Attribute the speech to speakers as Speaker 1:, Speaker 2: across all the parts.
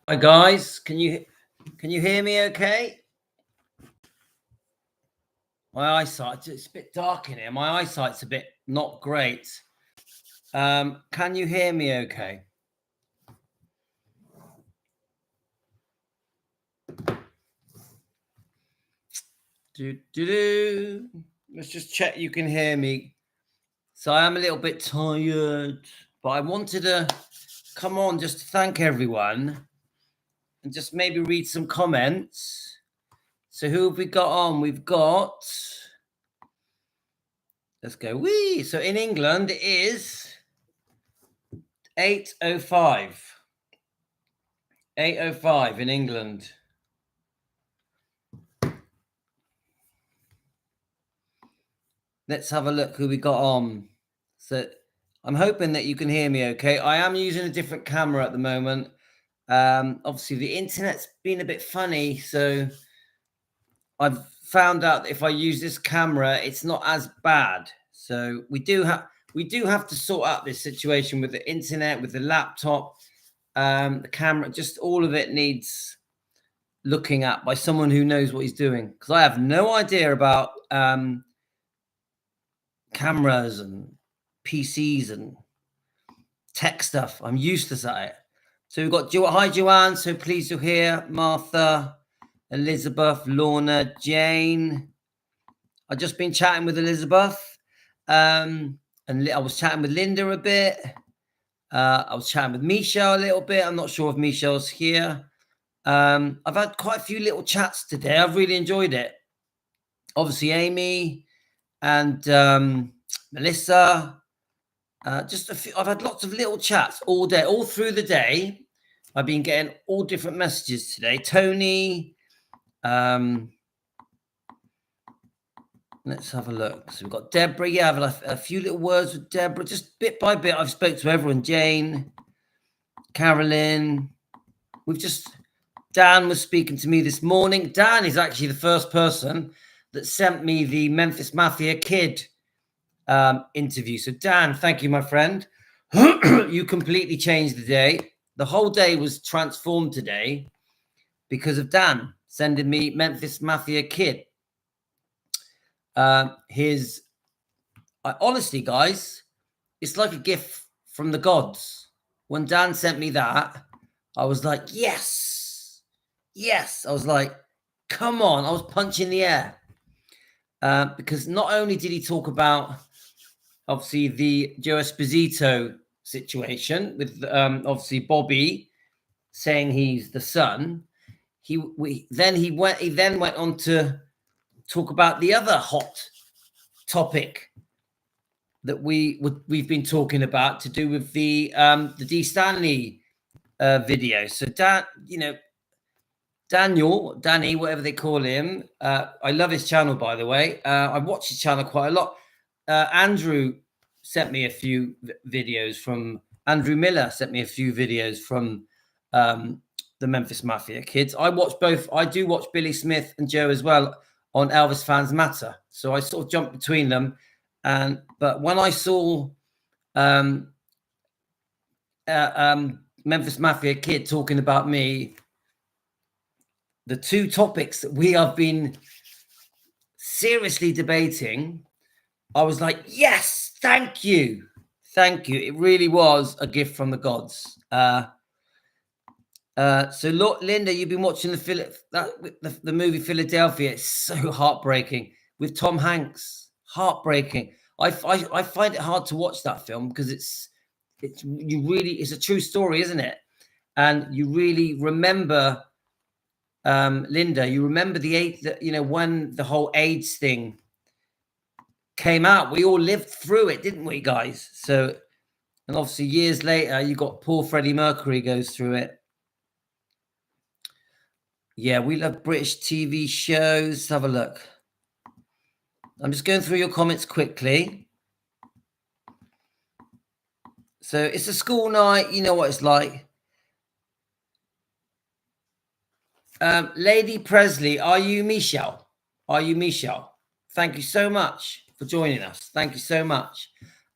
Speaker 1: Hi guys, can you hear me okay? My eyesight, it's a bit dark in here. My eyesight's a bit not great. Can you hear me okay? Let's just check you can hear me. So I am a little bit tired, but I wanted to come on just to thank everyone and just maybe read some comments. So who have we got on? We've got, let's go. Wee. So in England it is 8:05. 8:05 in England. Let's have a look who we got on. So I'm hoping that you can hear me okay. I am using a different camera at the moment. Obviously the internet's been a bit funny, so I've found out that if I use this camera, it's not as bad. So we do have to sort out this situation with the internet, with the laptop, the camera, just all of it needs looking at by someone who knows what he's doing, because I have no idea about cameras and PCs and tech stuff. I'm useless at it. So we've got hi Joanne, so pleased you're here. Martha, Elizabeth, Lorna, Jane. I've just been chatting with Elizabeth, and I was chatting with Linda a bit. I was chatting with Michelle a little bit. I'm not sure if Michelle's here. I've had quite a few little chats today. I've really enjoyed it. Obviously, Amy and Melissa. Just a few. I've had lots of little chats all day, all through the day. I've been getting all different messages today. Tony. Let's have a look. So we've got Deborah. Yeah, I've had a few little words with Deborah. Just bit by bit, I've spoke to everyone. Jane, Carolyn. Dan was speaking to me this morning. Dan is actually the first person that sent me the Memphis Mafia Kid interview. So Dan, thank you, my friend. You completely changed the day. The whole day was transformed today because of Dan sending me Memphis Mafia Kid. Honestly, guys, it's like a gift from the gods. When Dan sent me that, I was like, yes. I was like, come on. I was punching the air. Because not only did he talk about, obviously, the Joe Esposito situation with obviously Bobby saying he's the son. He then went on to talk about the other hot topic that we've been talking about, to do with the D Stanley video. So Danny, whatever they call him. I love his channel, by the way. I watch his channel quite a lot. Andrew sent me a few videos from Andrew Miller. Sent me a few videos from the Memphis Mafia Kids. I do watch Billy Smith and Joe as well on Elvis Fans Matter. So I sort of jumped between them. But when I saw Memphis Mafia Kid talking about me, the two topics that we have been seriously debating, I was like, yes, thank you. It really was a gift from the gods. So Linda, you've been watching the movie Philadelphia. It's so heartbreaking with Tom Hanks. Heartbreaking. I find it hard to watch that film because it's a true story, isn't it? And you really remember, Linda, you remember when the whole AIDS thing came out. We all lived through it, didn't we, guys? So, and obviously years later, you got poor Freddie Mercury goes through it. Yeah, we love British TV shows. Let's have a look. I'm just going through your comments quickly. So it's a school night. You know what it's like. Lady Presley, are you Michelle? Thank you so much for joining us. Thank you so much.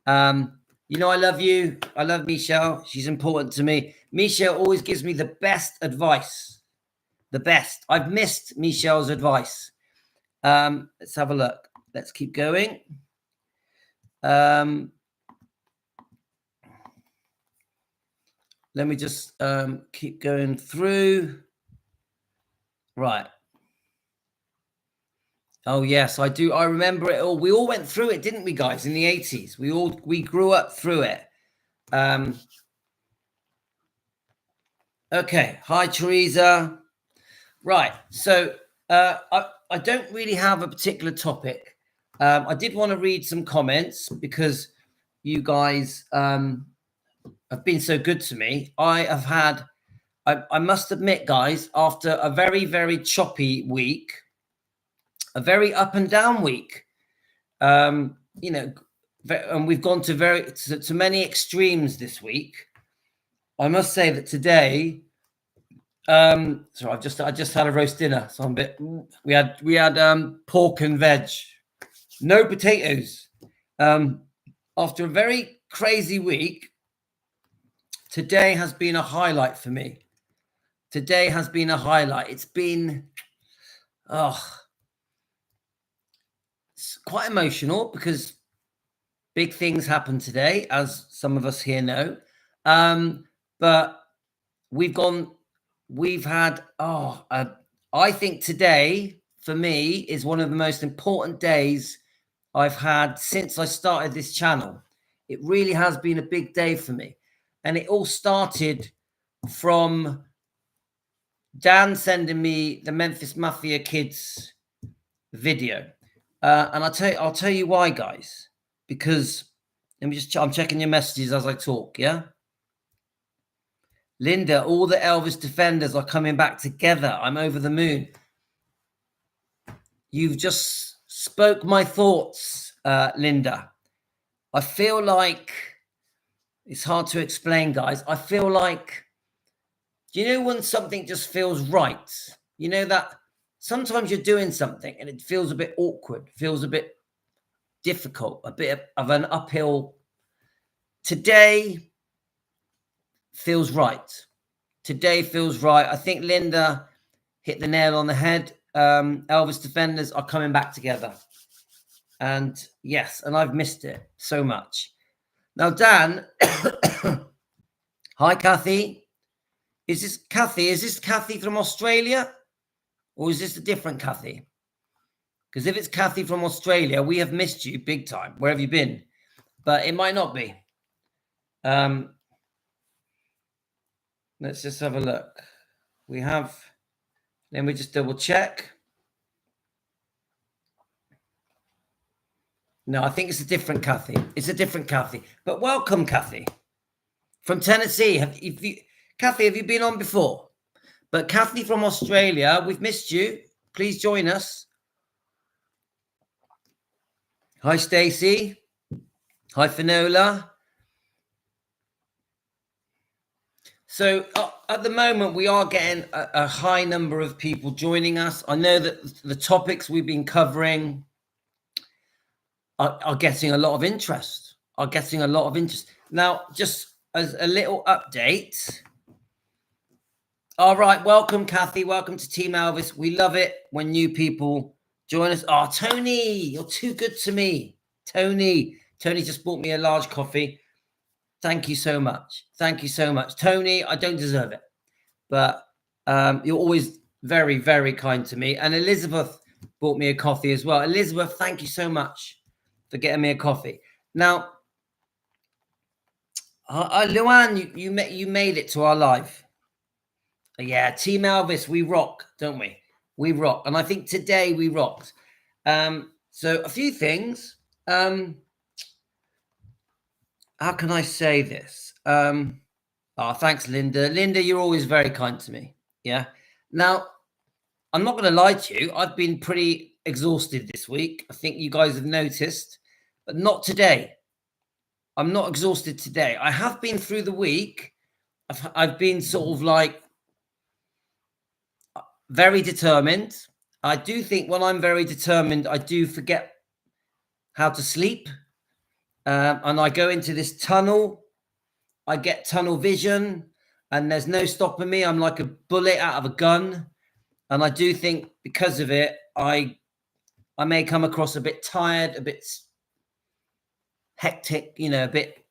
Speaker 1: Yeah, You know, I love you. I love Michelle. She's important to me. Michelle always gives me the best advice. The best. I've missed Michelle's advice. Let's have a look. Let's keep going. Let me just keep going through. Right. Oh, yes, I do. I remember it all. We all went through it, didn't we, guys, in the 80s? We grew up through it. Okay. Hi, Teresa. Right. So I don't really have a particular topic. I did want to read some comments because you guys have been so good to me. I must admit, guys, after a very, very choppy week, a very up and down week, you know, and we've gone to many extremes this week. I must say that today, sorry, I just had a roast dinner, so I'm a bit. We had pork and veg, no potatoes. After a very crazy week, today has been a highlight for me. Today has been a highlight. It's been, it's quite emotional because big things happened today, as some of us here know. But I think today for me is one of the most important days I've had since I started this channel. It really has been a big day for me. And it all started from Dan sending me the Memphis Mafia Kids video. And I'll tell you why, guys, because I'm checking your messages as I talk. Yeah. Linda, all the Elvis defenders are coming back together. I'm over the moon. You've just spoke my thoughts, Linda. I feel like it's hard to explain, guys. I feel like, do you know when something just feels right? You know that sometimes you're doing something and it feels a bit awkward, feels a bit difficult, a bit of an uphill. Today feels right. Today feels right. I think Linda hit the nail on the head. Elvis defenders are coming back together. And yes, and I've missed it so much. Now, Dan, hi, Kathy. Is this Kathy from Australia? Or is this a different Kathy? Because if it's Kathy from Australia, we have missed you big time. Where have you been? But it might not be. Let's just have a look. Then we just double check. No, I think it's a different Kathy. It's a different Kathy. But welcome, Kathy, from Tennessee. Kathy, have you been on before? But Kathy from Australia, we've missed you. Please join us. Hi, Stacey. Hi, Finola. So at the moment, we are getting a high number of people joining us. I know that the topics we've been covering are getting a lot of interest. Now, just as a little update. All right, welcome, Kathy. Welcome to Team Elvis. We love it when new people join us. Oh, Tony, you're too good to me. Tony just bought me a large coffee. Thank you so much. Thank you so much. Tony, I don't deserve it, but you're always very, very kind to me. And Elizabeth bought me a coffee as well. Elizabeth, thank you so much for getting me a coffee. Now, Luann, you made it to our live. Yeah, Team Elvis, we rock, don't we? We rock. And I think today we rocked. So a few things. How can I say this? Thanks, Linda. Linda, you're always very kind to me. Yeah. Now, I'm not going to lie to you. I've been pretty exhausted this week. I think you guys have noticed, but not today. I'm not exhausted today. I have been through the week. I've been sort of like very determined. I do think when I'm very determined, I do forget how to sleep. and I go into this tunnel. I get tunnel vision, and there's no stopping me. I'm like a bullet out of a gun, and I do think because of it, I may come across a bit tired, a bit hectic, you know, a bit,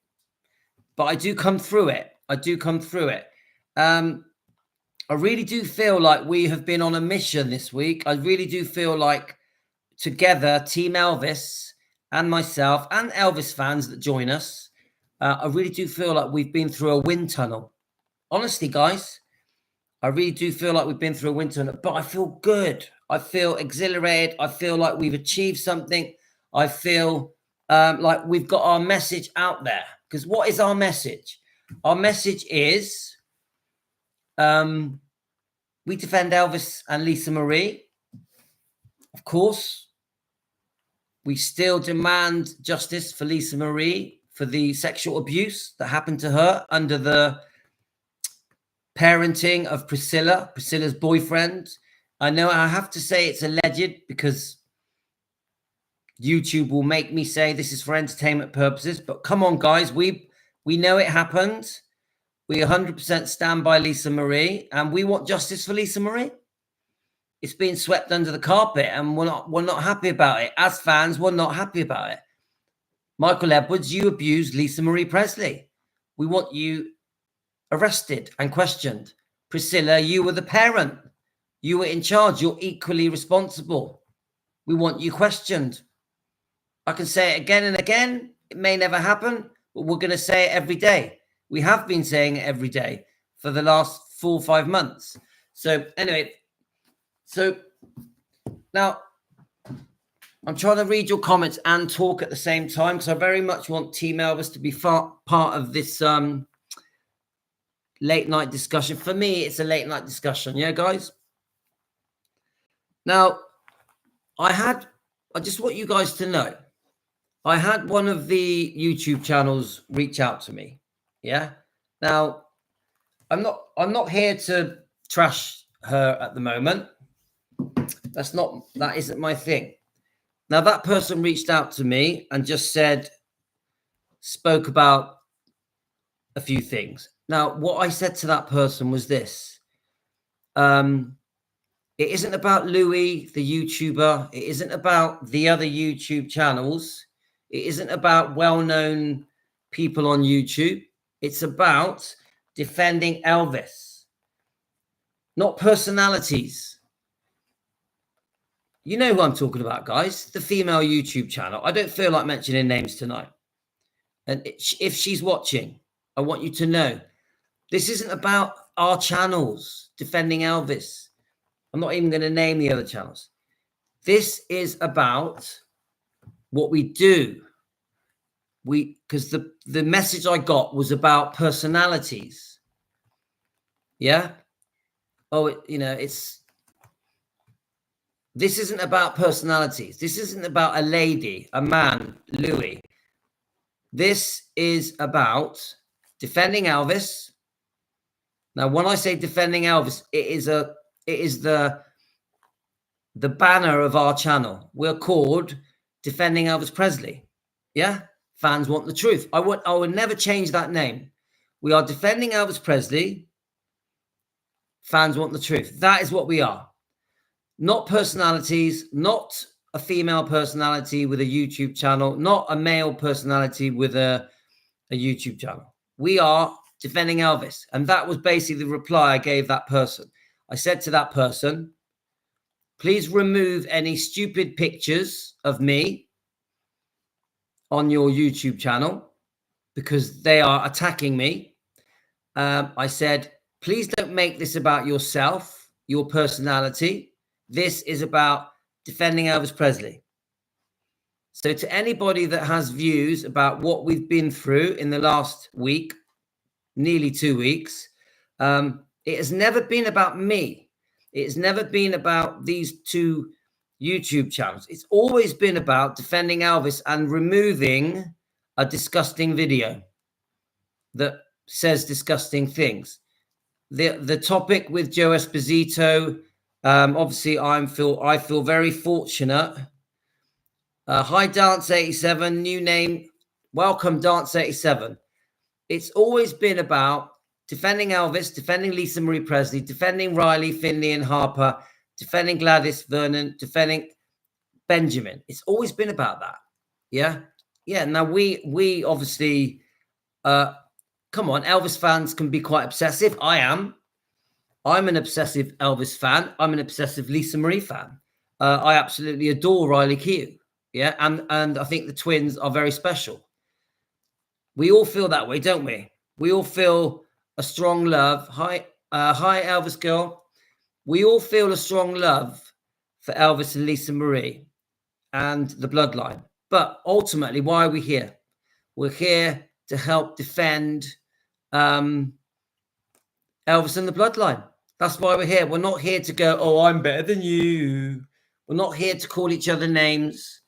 Speaker 1: but I do come through it. I do come through it. I really do feel like we have been on a mission this week. I really do feel like together, Team Elvis and myself and Elvis fans that join us, I really do feel like we've been through a wind tunnel. Honestly, guys, I really do feel like we've been through a wind tunnel, but I feel good. I feel exhilarated. I feel like we've achieved something. I feel like we've got our message out there. Because what is our message? Our message is we defend Elvis and Lisa Marie. Of course, we still demand justice for Lisa Marie for the sexual abuse that happened to her under the parenting of Priscilla's boyfriend. I know I have to say it's alleged because YouTube will make me say this is for entertainment purposes. But come on, guys, we know it happened. We 100% stand by Lisa Marie, and we want justice for Lisa Marie. It's being swept under the carpet, and we're not happy about it. As fans, we're not happy about it. Michael Edwards, you abused Lisa Marie Presley. We want you arrested and questioned. Priscilla, you were the parent. You were in charge. You're equally responsible. We want you questioned. I can say it again and again. It may never happen, but we're going to say it every day. We have been saying it every day for the last 4 or 5 months. So anyway, so now I'm trying to read your comments and talk at the same time because I very much want Team Elvis to be part of this late night discussion. For me, it's a late night discussion. Yeah, guys? Now, I just want you guys to know, I had one of the YouTube channels reach out to me. Yeah. Now, I'm not here to trash her at the moment. That isn't my thing. Now, that person reached out to me and just spoke about a few things. Now, what I said to that person was this. It isn't about Louis, the YouTuber. It isn't about the other YouTube channels. It isn't about well-known people on YouTube. It's about defending Elvis, not personalities. You know who I'm talking about, guys. The female YouTube channel. I don't feel like mentioning names tonight. And if she's watching, I want you to know this isn't about our channels defending Elvis. I'm not even going to name the other channels. This is about what we do. Because the message I got was about personalities. Yeah. Oh, this isn't about personalities. This isn't about a lady, a man, Louis. This is about defending Elvis. Now, when I say defending Elvis, it is the banner of our channel. We're called Defending Elvis Presley. Yeah? Fans want the truth. I would never change that name. We are defending Elvis Presley. Fans want the truth. That is what we are. Not personalities, not a female personality with a YouTube channel, not a male personality with a YouTube channel. We are defending Elvis. And that was basically the reply I gave that person. I said to that person, please remove any stupid pictures of me on your YouTube channel because they are attacking me. I said, please don't make this about yourself, your personality. This is about defending Elvis Presley. So to anybody that has views about what we've been through in the last week, nearly 2 weeks, it has never been about me. It has never been about these two YouTube channels. It's always been about defending Elvis and removing a disgusting video that says disgusting things. The topic with Joe Esposito, obviously I feel very fortunate. Hi Dance 87, new name. welcome, Dance 87. It's always been about defending Elvis, defending Lisa Marie Presley, defending Riley, Finley, and Harper, defending Gladys Vernon, defending Benjamin. It's always been about that. Yeah. Now we obviously, come on, Elvis fans can be quite obsessive. I am. I'm an obsessive Elvis fan. I'm an obsessive Lisa Marie fan. I absolutely adore Riley Keough. Yeah, and I think the twins are very special. We all feel that way, don't we? We all feel a strong love. Hi, Elvis girl. We all feel a strong love for Elvis and Lisa Marie and the bloodline. But ultimately, why are we here? We're here to help defend Elvis and the bloodline. That's why we're here. We're not here to go, oh, I'm better than you. We're not here to call each other names.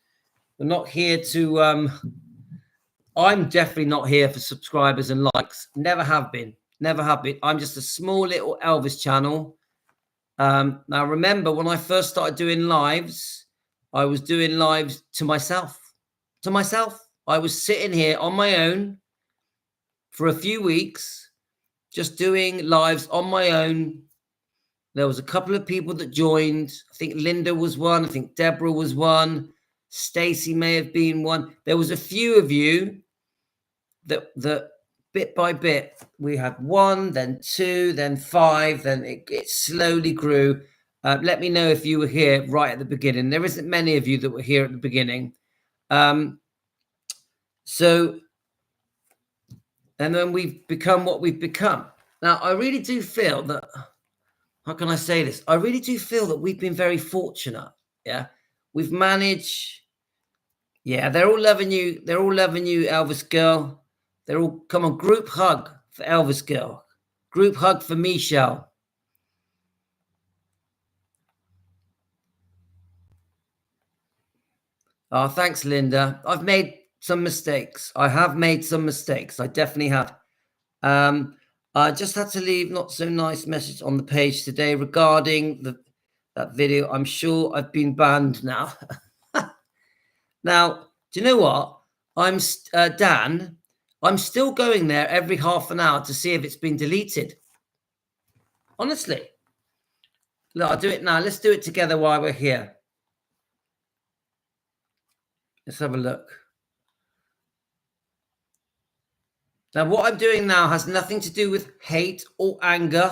Speaker 1: We're not here to... I'm definitely not here for subscribers and likes. Never have been. Never have been. I'm just a small little Elvis channel. Now, remember, when I first started doing lives, I was doing lives to myself. To myself. I was sitting here on my own for a few weeks, just doing lives on my own. There was a couple of people that joined. I think Linda was one. I think Deborah was one. Stacy may have been one. There was a few of you that bit by bit, we had 1, then 2, then 5, then it slowly grew. Let me know if you were here right at the beginning. There isn't many of you that were here at the beginning. So, and then we've become what we've become. Now, I really do feel that, how can I say this? I really do feel that we've been very fortunate. Yeah. We've managed. Yeah, they're all loving you. They're all loving you, Elvis girl. They're all, come on, group hug for Elvis girl. Group hug for Michelle. Oh, thanks, Linda. I've made some mistakes. I have made some mistakes. I definitely have. I just had to leave not so nice message on the page today regarding that video. I'm sure I've been banned now. Now, do you know what? I'm Dan. I'm still going there every half an hour to see if it's been deleted. Honestly. Look, I'll do it now. Let's do it together while we're here. Let's have a look. Now, what I'm doing now has nothing to do with hate or anger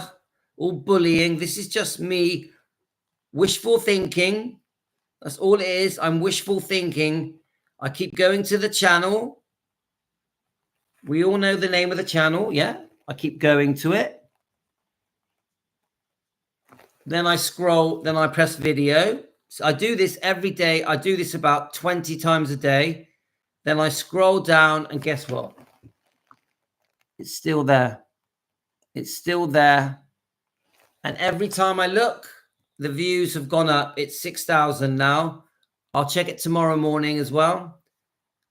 Speaker 1: or bullying. This is just me wishful thinking. That's all it is. I'm wishful thinking. I keep going to the channel. We all know the name of the channel, yeah? I keep going to it. Then I scroll, then I press video. So I do this every day. I do this about 20 times a day. Then I scroll down and guess what? It's still there. It's still there. And every time I look, the views have gone up. It's 6,000 now. I'll check it tomorrow morning as well.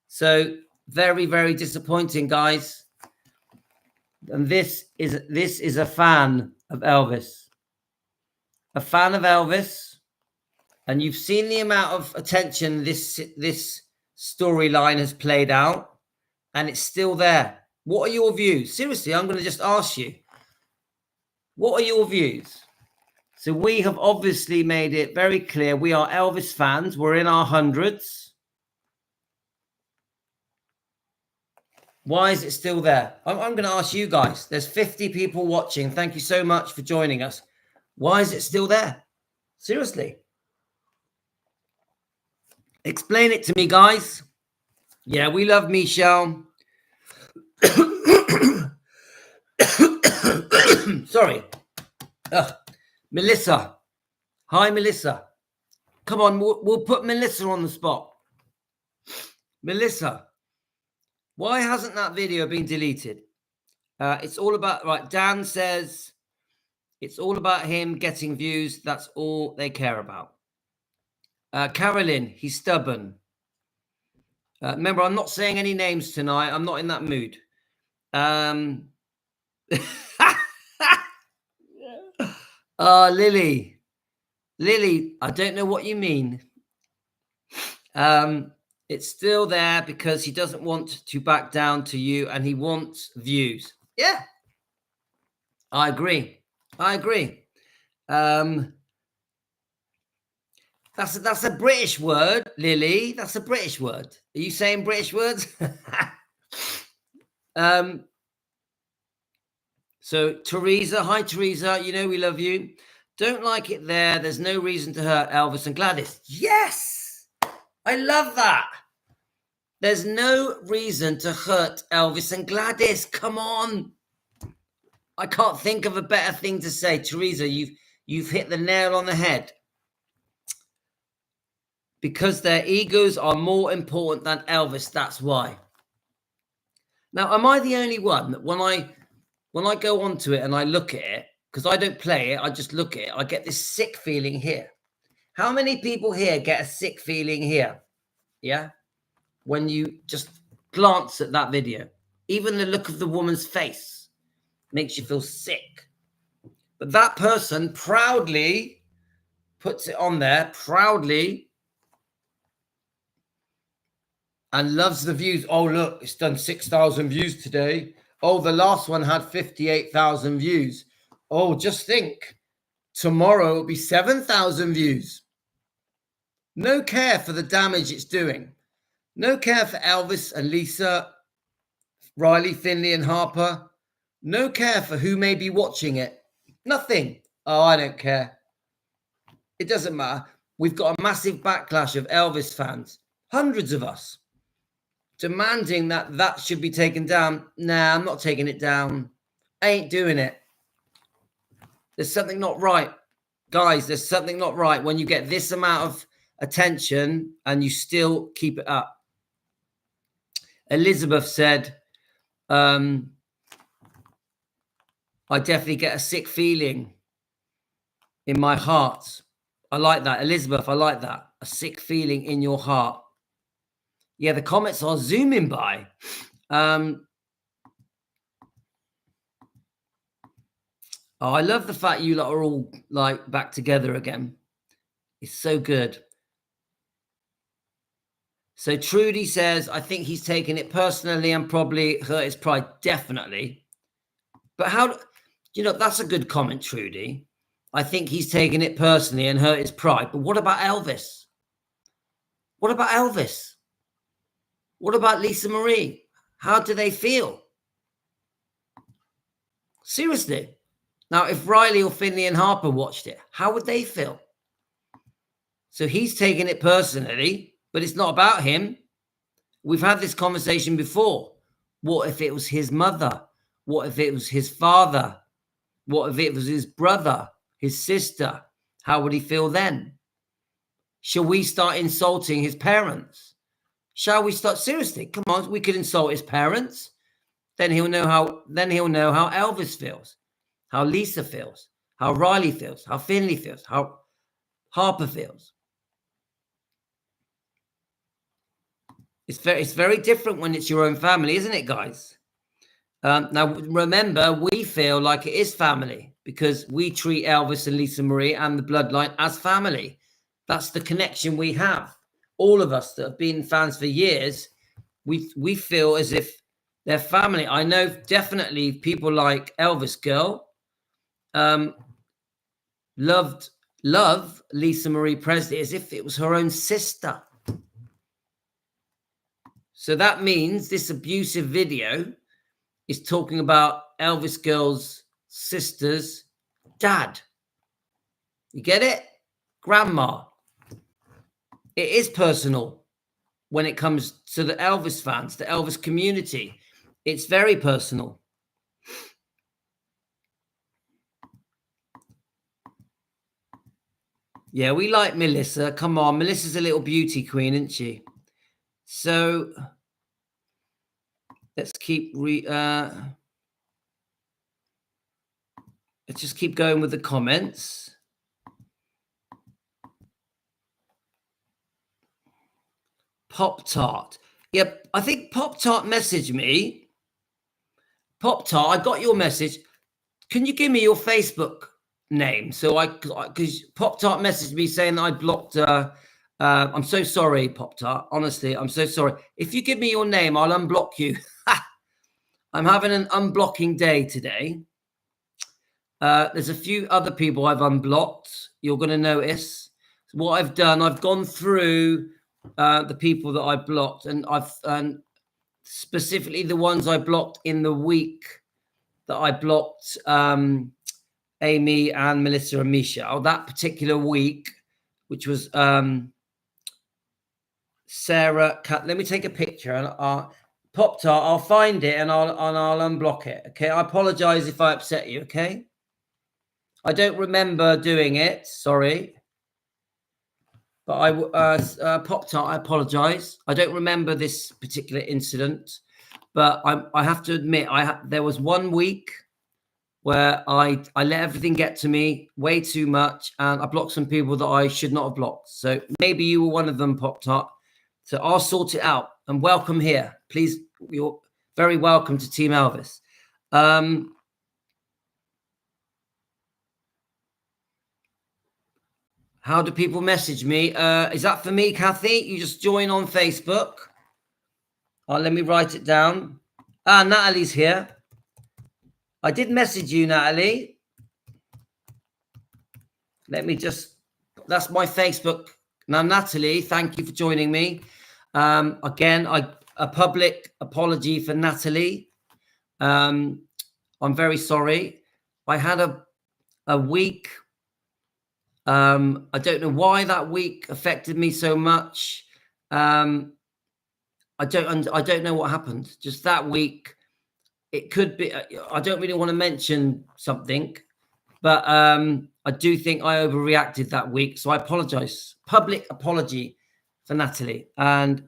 Speaker 1: So very, very disappointing, guys. And this is a fan of Elvis. A fan of Elvis. And you've seen the amount of attention this storyline has played out. And it's still there. What are your views? Seriously, I'm going to just ask you. What are your views? So we have obviously made it very clear. We are Elvis fans. We're in our hundreds. Why is it still there? I'm going to ask you guys. There's 50 people watching. Thank you so much for joining us. Why is it still there? Seriously. Explain it to me, guys. Yeah, we love Michelle. Sorry. Melissa. Hi, Melissa. Come on, we'll put Melissa on the spot. Melissa. Why hasn't that video been deleted? It's all about, right, Dan says it's all about him getting views. That's all they care about. Carolyn, he's stubborn. Remember, I'm not saying any names tonight. I'm not in that mood. Lily, I don't know what you mean. It's still there because he doesn't want to back down to you and he wants views. Yeah, I agree. That's a British word, Lily. That's a British word. Are you saying British words? So Teresa, hi Teresa, you know we love you. Don't like it there. There's no reason to hurt Elvis and Gladys. Yes, I love that. There's no reason to hurt Elvis and Gladys. Come on. I can't think of a better thing to say. Teresa, you've hit the nail on the head. Because their egos are more important than Elvis, that's why. Now, am I the only one that when I go onto it and I look at it, because I don't play it, I just look at it, I get this sick feeling here. How many people here get a sick feeling here? Yeah? When you just glance at that video. Even the look of the woman's face makes you feel sick. But that person proudly puts it on there, proudly, and loves the views. Oh, look, it's done 6,000 views today. Oh, the last one had 58,000 views. Oh, just think, tomorrow it'll be 7,000 views. No care for the damage it's doing. No care for Elvis and Lisa, Riley, Finley and Harper. No care for who may be watching it. Nothing. Oh, I don't care. It doesn't matter. We've got a massive backlash of Elvis fans. Hundreds of us. Demanding that should be taken down. Nah, I'm not taking it down. I ain't doing it. There's something not right. Guys, there's something not right when you get this amount of attention and you still keep it up. Elizabeth said, I definitely get a sick feeling in my heart. I like that. Elizabeth, I like that. A sick feeling in your heart. Yeah, the comments are zooming by. Oh, I love the fact you lot are all like back together again. It's so good. So Trudy says, I think he's taken it personally and probably hurt his pride. Definitely. But how, that's a good comment, Trudy. I think he's taken it personally and hurt his pride. But what about Elvis? What about Elvis? What about Lisa Marie? How do they feel? Seriously. Now, if Riley or Finley and Harper watched it, how would they feel? So he's taken it personally, but it's not about him. We've had this conversation before. What if it was his mother? What if it was his father? What if it was his brother, his sister? How would he feel then? Shall we start insulting his parents? Shall we start? Seriously, come on, we could insult his parents. Then he'll know how Elvis feels, how Lisa feels, how Riley feels, how Finley feels, how Harper feels. It's very different when it's your own family, isn't it, guys? Now, remember, we feel like it is family because we treat Elvis and Lisa Marie and the bloodline as family. That's the connection we have. All of us that have been fans for years, we feel as if they're family. I know definitely people like Elvis Girl love Lisa Marie Presley as if it was her own sister. So that means this abusive video is talking about Elvis Girl's sister's dad. You get it? Grandma. It is personal when it comes to the Elvis fans, the Elvis community. It's very personal. Yeah, we like Melissa. Come on, Melissa's a little beauty queen, isn't she? So let's keep let's just keep going with the comments. Pop-Tart. Yep, I think Pop-Tart messaged me. Pop-Tart, I got your message. Can you give me your Facebook name? So because Pop-Tart messaged me saying that I blocked I'm so sorry, Pop-Tart. Honestly, I'm so sorry. If you give me your name, I'll unblock you. I'm having an unblocking day today. There's a few other people I've unblocked. You're going to notice. What I've done, I've gone through the people that I blocked, and I've specifically the ones I blocked in the week that I blocked Amy and Melissa and Misha. Oh, that particular week, which was Sarah. Let me take a picture and Pop-Tart. I'll find it and I'll unblock it. Okay. I apologize if I upset you. Okay. I don't remember doing it. Sorry. But Pop-Tart, I apologize. I don't remember this particular incident, but I have to admit, there was 1 week where I let everything get to me way too much, and I blocked some people that I should not have blocked. So maybe you were one of them, Pop-Tart. So I'll sort it out. And welcome here. Please, you're very welcome to Team Elvis. How do people message me? Is that for me, Kathy? You just join on Facebook. Let me write it down. Natalie's here. I did message you, Natalie. Let me just, that's my Facebook. Now, Natalie, thank you for joining me. Again, a public apology for Natalie. I'm very sorry. I had a week. I don't know why that week affected me so much. I don't know what happened. Just that week, it could be. I don't really want to mention something, but I do think I overreacted that week. So I apologize. Public apology for Natalie. And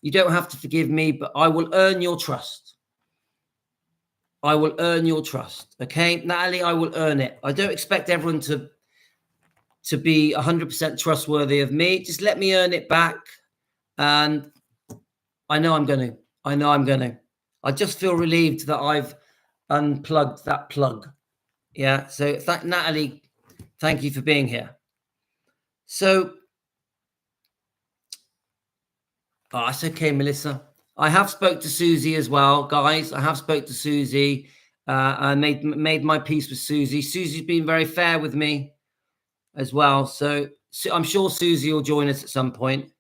Speaker 1: you don't have to forgive me, but I will earn your trust. I will earn your trust. Okay, Natalie, I will earn it. I don't expect everyone to be 100% trustworthy of me. Just let me earn it back. And I know I'm going to. I just feel relieved that I've unplugged that plug. Yeah. So Natalie, thank you for being here. So, it's okay, Melissa. I have spoke to Susie as well, guys. I have spoke to Susie. I made my peace with Susie. Susie's been very fair with me as well. So I'm sure Susie will join us at some point.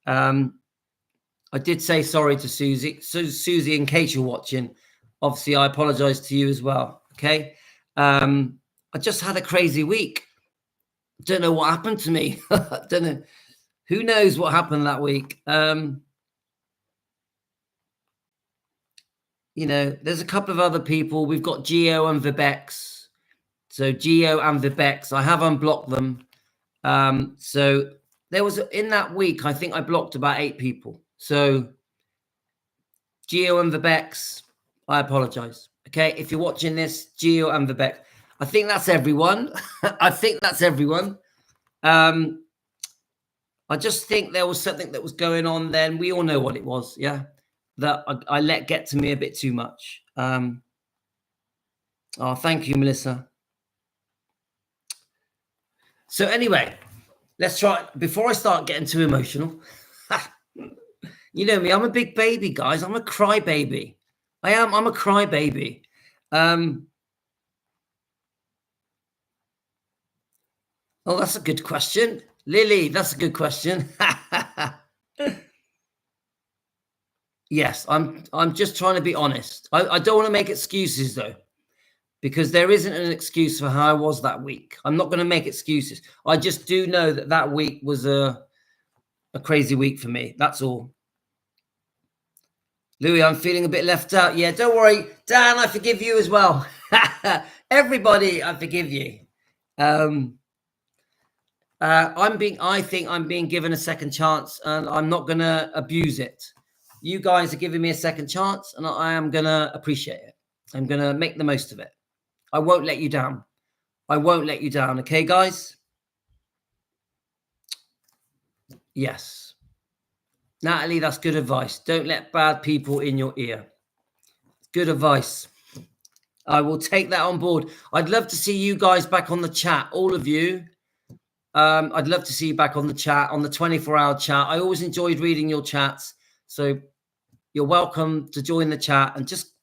Speaker 1: I did say sorry to Susie. So Susie, in case you're watching, obviously I apologize to you as well. Okay. I just had a crazy week. Don't know what happened to me. Don't know. Who knows what happened that week? You know, there's a couple of other people. We've got Geo and Vibex. So Geo and Vibex, I have unblocked them. So there was in that week, I think I blocked about 8 people. So Geo and Vibex, I apologize. Okay, if you're watching this, Geo and Vibex, I think that's everyone. I think that's everyone. I just think there was something that was going on then. We all know what it was, yeah? That I let get to me a bit too much. Oh, thank you, Melissa. So anyway, let's try, before I start getting too emotional, you know me, I'm a big baby, guys. I'm a crybaby. I'm a crybaby. Oh, that's a good question. Lily, that's a good question. Yes, I'm just trying to be honest. I don't want to make excuses though, because there isn't an excuse for how I was that week. I'm not going to make excuses. I just do know that week was a crazy week for me. That's all. Louis, I'm feeling a bit left out. Yeah, don't worry. Dan, I forgive you as well. Everybody, I forgive you. I think I'm being given a second chance, and I'm not going to abuse it. You guys are giving me a second chance, and I am going to appreciate it. I'm going to make the most of it. I won't let you down. I won't let you down. Okay, guys? Yes. Natalie, that's good advice. Don't let bad people in your ear. Good advice. I will take that on board. I'd love to see you guys back on the chat, all of you. I'd love to see you back on the chat, on the 24-hour chat. I always enjoyed reading your chats. So you're welcome to join the chat and just,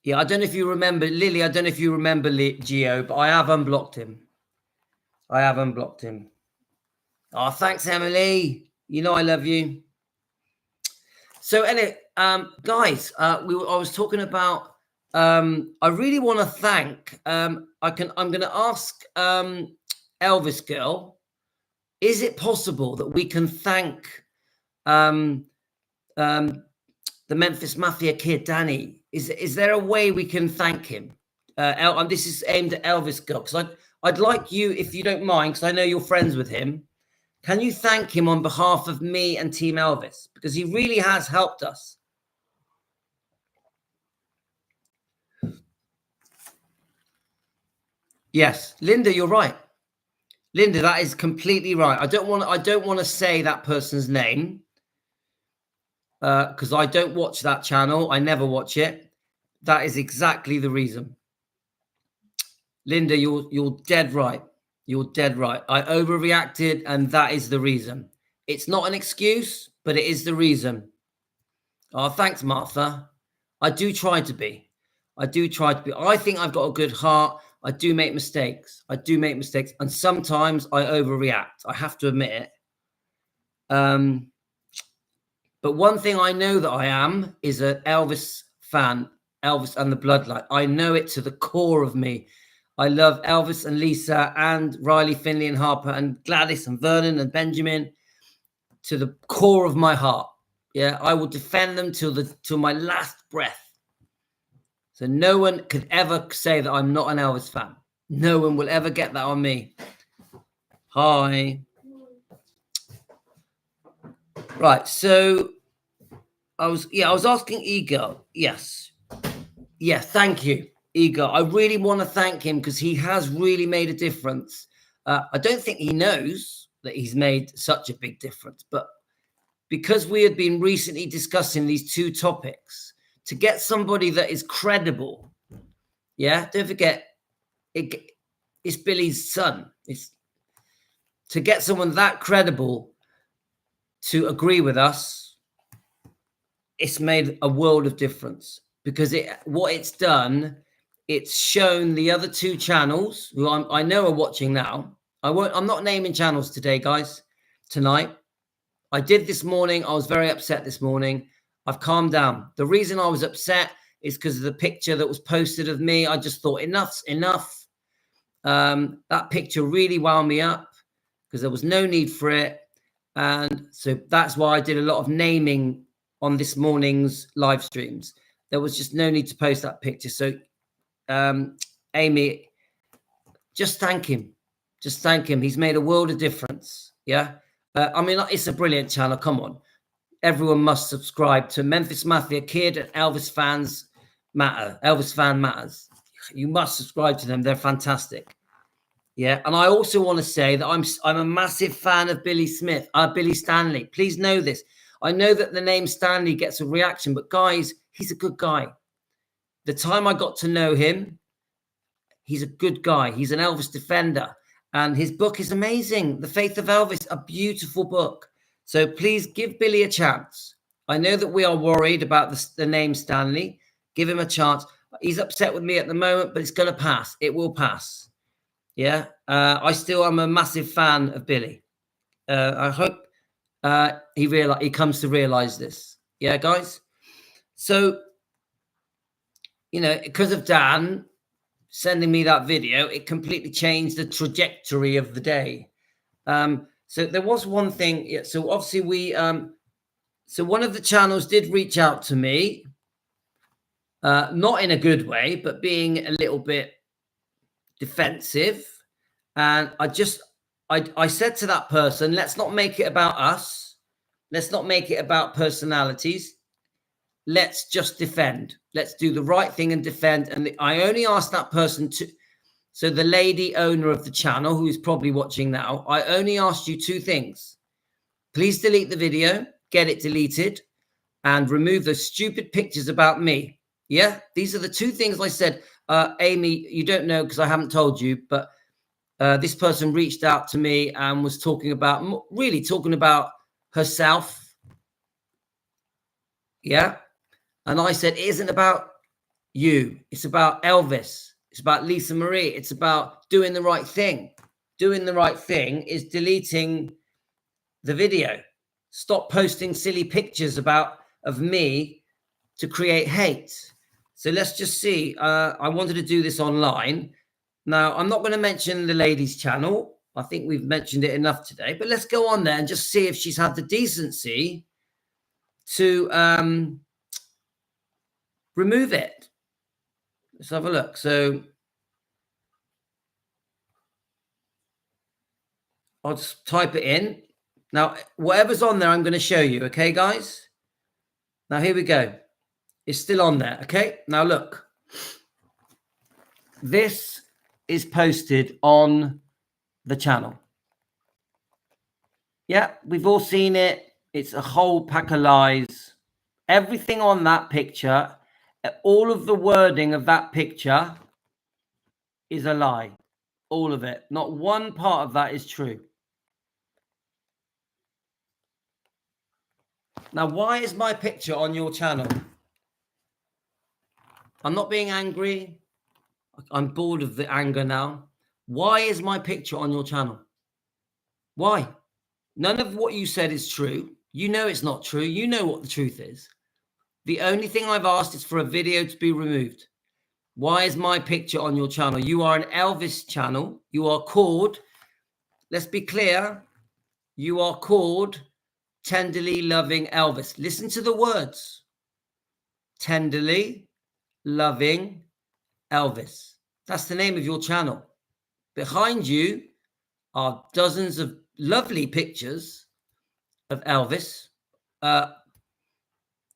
Speaker 1: yeah, I don't know if you remember, Lily, I don't know if you remember Gio, but I have unblocked him. Oh, thanks, Emily. You know I love you. So anyway, guys, I was talking about, I really want to thank, I'm going to ask Elvis girl, is it possible that we can thank the Memphis Mafia kid, Danny? Is there a way we can thank him? This is aimed at Elvis girl, because I'd like you, if you don't mind, because I know you're friends with him. Can you thank him on behalf of me and Team Elvis? Because he really has helped us. Yes, Linda, you're right. Linda, that is completely right. I don't want to say that person's name because I don't watch that channel. I never watch it. That is exactly the reason. Linda, you're dead right. You're dead right. I overreacted, and that is the reason. It's not an excuse, but it is the reason. Oh, thanks, Martha. I do try to be. I think I've got a good heart. I do make mistakes. And sometimes I overreact. I have to admit it. But one thing I know that I am is an Elvis fan, Elvis and the Bloodline. I know it to the core of me. I love Elvis and Lisa and Riley, Finley and Harper and Gladys and Vernon and Benjamin to the core of my heart. Yeah, I will defend them till my last breath. So no one could ever say that I'm not an Elvis fan. No one will ever get that on me. Hi. Right, so I was asking Igor. Yes, thank you, Igor. I really want to thank him because he has really made a difference. I don't think he knows that he's made such a big difference, but because we had been recently discussing these two topics, to get somebody that is credible, yeah, don't forget, it's Billy's son. It's to get someone that credible to agree with us. It's made a world of difference because what it's done, it's shown the other two channels who I know are watching now. I'm not naming channels today, guys. Tonight, I did this morning. I was very upset this morning. I've calmed down. The reason I was upset is because of the picture that was posted of me. I just thought enough's enough. That picture really wound me up because there was no need for it. And so that's why I did a lot of naming on this morning's live streams. There was just no need to post that picture. So, Amy, just thank him. Just thank him. He's made a world of difference. Yeah. I mean, it's a brilliant channel. Come on. Everyone must subscribe to Memphis Mafia Kid and Elvis Fans Matter. Elvis Fan Matters. You must subscribe to them. They're fantastic. Yeah. And I also want to say that I'm a massive fan of Billy Stanley. Please know this. I know that the name Stanley gets a reaction, but guys, he's a good guy. The time I got to know him, he's a good guy. He's an Elvis defender. And his book is amazing. The Faith of Elvis, a beautiful book. So please give Billy a chance. I know that we are worried about the name Stanley. Give him a chance. He's upset with me at the moment, but it's going to pass. It will pass. Yeah. I still am a massive fan of Billy. I hope he comes to realize this. Yeah, guys. So, because of Dan sending me that video, it completely changed the trajectory of the day. So there was one thing. Yeah, so obviously so one of the channels did reach out to me, not in a good way, but being a little bit defensive. And I said to that person, let's not make it about us. Let's not make it about personalities. Let's just defend. Let's do the right thing and defend. And I only asked that person so the lady owner of the channel, who is probably watching now, I only asked you two things. Please delete the video, get it deleted, and remove those stupid pictures about me. Yeah, these are the two things I said. Amy, you don't know because I haven't told you, but this person reached out to me and was talking about, really talking about herself. Yeah. And I said, it isn't about you. It's about Elvis. It's about Lisa Marie. It's about doing the right thing. Doing the right thing is deleting the video. Stop posting silly pictures of me to create hate. So let's just see. I wanted to do this online. Now, I'm not going to mention the ladies' channel. I think we've mentioned it enough today. But let's go on there and just see if she's had the decency to remove it. Let's have a look. So I'll just type it in. Now, whatever's on there, I'm going to show you. Okay, guys? Now, here we go. It's still on there. Okay? Now, look. This is posted on the channel. Yeah, we've all seen it. It's a whole pack of lies. Everything on that picture, all of the wording of that picture is a lie. All of it. Not one part of that is true. Now, why is my picture on your channel? I'm not being angry. I'm bored of the anger now. Why is my picture on your channel? Why? None of what you said is true. You know it's not true. You know what the truth is. The only thing I've asked is for a video to be removed. Why is my picture on your channel? You are an Elvis channel. You are called, let's be clear, you are called Tenderly Loving Elvis. Listen to the words. Tenderly Loving Elvis. That's the name of your channel. Behind you are dozens of lovely pictures of Elvis.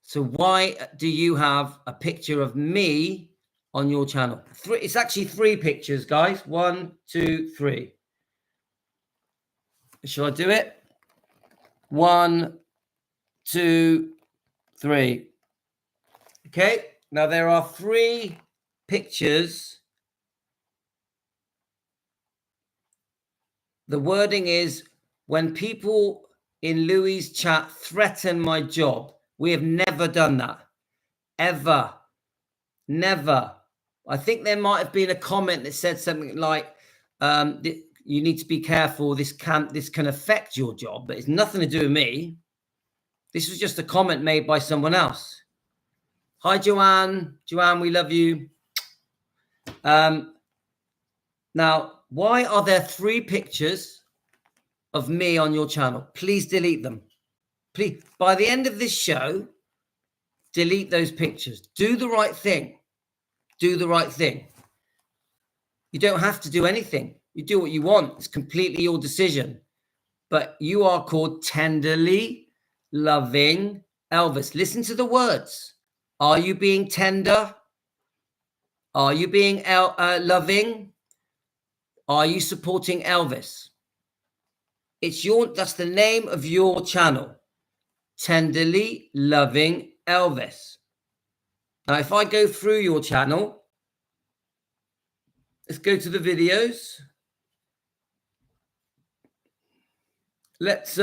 Speaker 1: So why do you have a picture of me on your channel? It's actually 3 pictures, guys. 1, 2, 3. Shall I do it? 1, 2, 3. Okay. Now there are 3 pictures. The wording is, when people in Louis' chat threaten my job. We have never done that. Ever. Never. I think there might have been a comment that said something like, you need to be careful, this can affect your job, but it's nothing to do with me. This was just a comment made by someone else. Hi, Joanne. Joanne, we love you. Now, why are there 3 pictures of me on your channel? Please delete them. Please, by the end of this show, delete those pictures. Do the right thing. Do the right thing. You don't have to do anything. You do what you want. It's completely your decision. But you are called Tenderly Loving Elvis. Listen to the words. Are you being tender? Are you being loving? Are you supporting Elvis? That's the name of your channel. Tenderly Loving Elvis. Now, if I go through your channel, let's go to the videos. Let's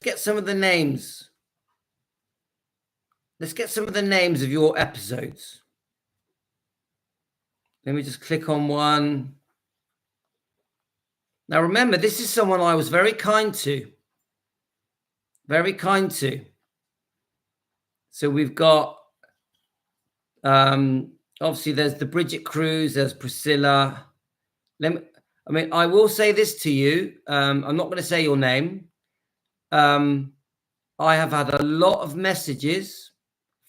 Speaker 1: get some of the names. Let's get some of the names of your episodes. Let me just click on one. Now, remember, this is someone I was very kind to. Very kind to. So we've got, obviously, there's the Bridget Cruz, there's Priscilla. I will say this to you. I'm not going to say your name. I have had a lot of messages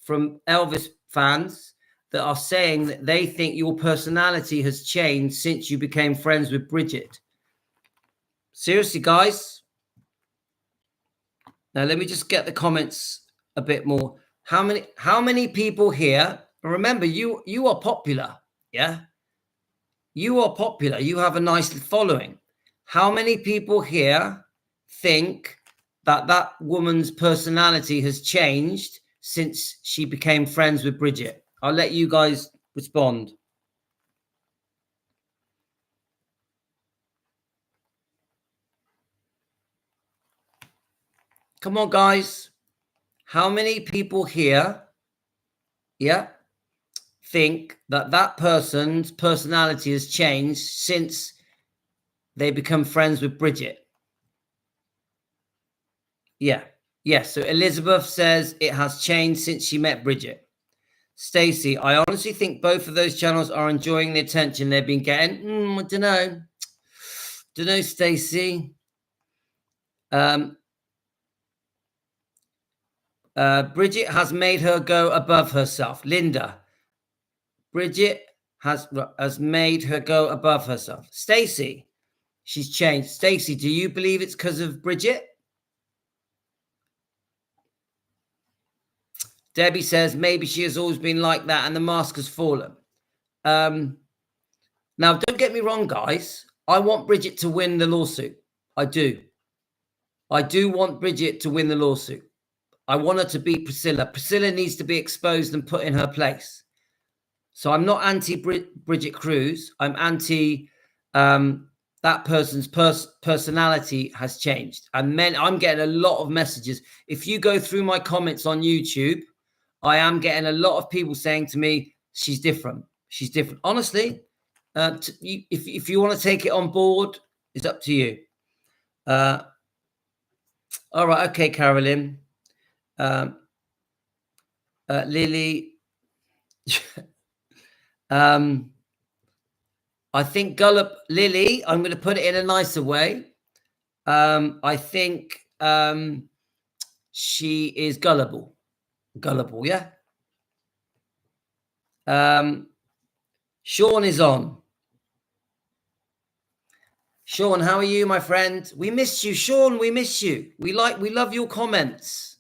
Speaker 1: from Elvis fans that are saying that they think your personality has changed since you became friends with Bridget. Seriously, guys. Now, let me just get the comments a bit more. How many people here? Remember, you are popular. Yeah. You are popular. You have a nice following. How many people here think that woman's personality has changed since she became friends with Bridget. I'll let you guys respond. Come on, guys. How many people here, think that person's personality has changed since they become friends with Bridget? Yeah. Yes. So Elizabeth says it has changed since she met Bridget. Stacey, I honestly think both of those channels are enjoying the attention they've been getting. I don't know. Don't know, Stacey. Bridget has made her go above herself. Linda, Bridget has made her go above herself. Stacey, she's changed. Stacey, do you believe it's because of Bridget? Debbie says maybe she has always been like that and the mask has fallen. Now, don't get me wrong, guys. I want Bridget to win the lawsuit. I do. I do want Bridget to win the lawsuit. I want her to beat Priscilla. Priscilla needs to be exposed and put in her place. So I'm not anti-Bridget Cruz. I'm anti that person's personality has changed. And I'm getting a lot of messages. If you go through my comments on YouTube, I am getting a lot of people saying to me, she's different. She's different. Honestly, if you want to take it on board, it's up to you. All right. Okay, Carolyn. Lily. I think Lily, I'm going to put it in a nicer way. I think she is gullible. Gullible, yeah. Sean is on. Sean, how are you, my friend? We missed you, Sean. We miss you. We love your comments.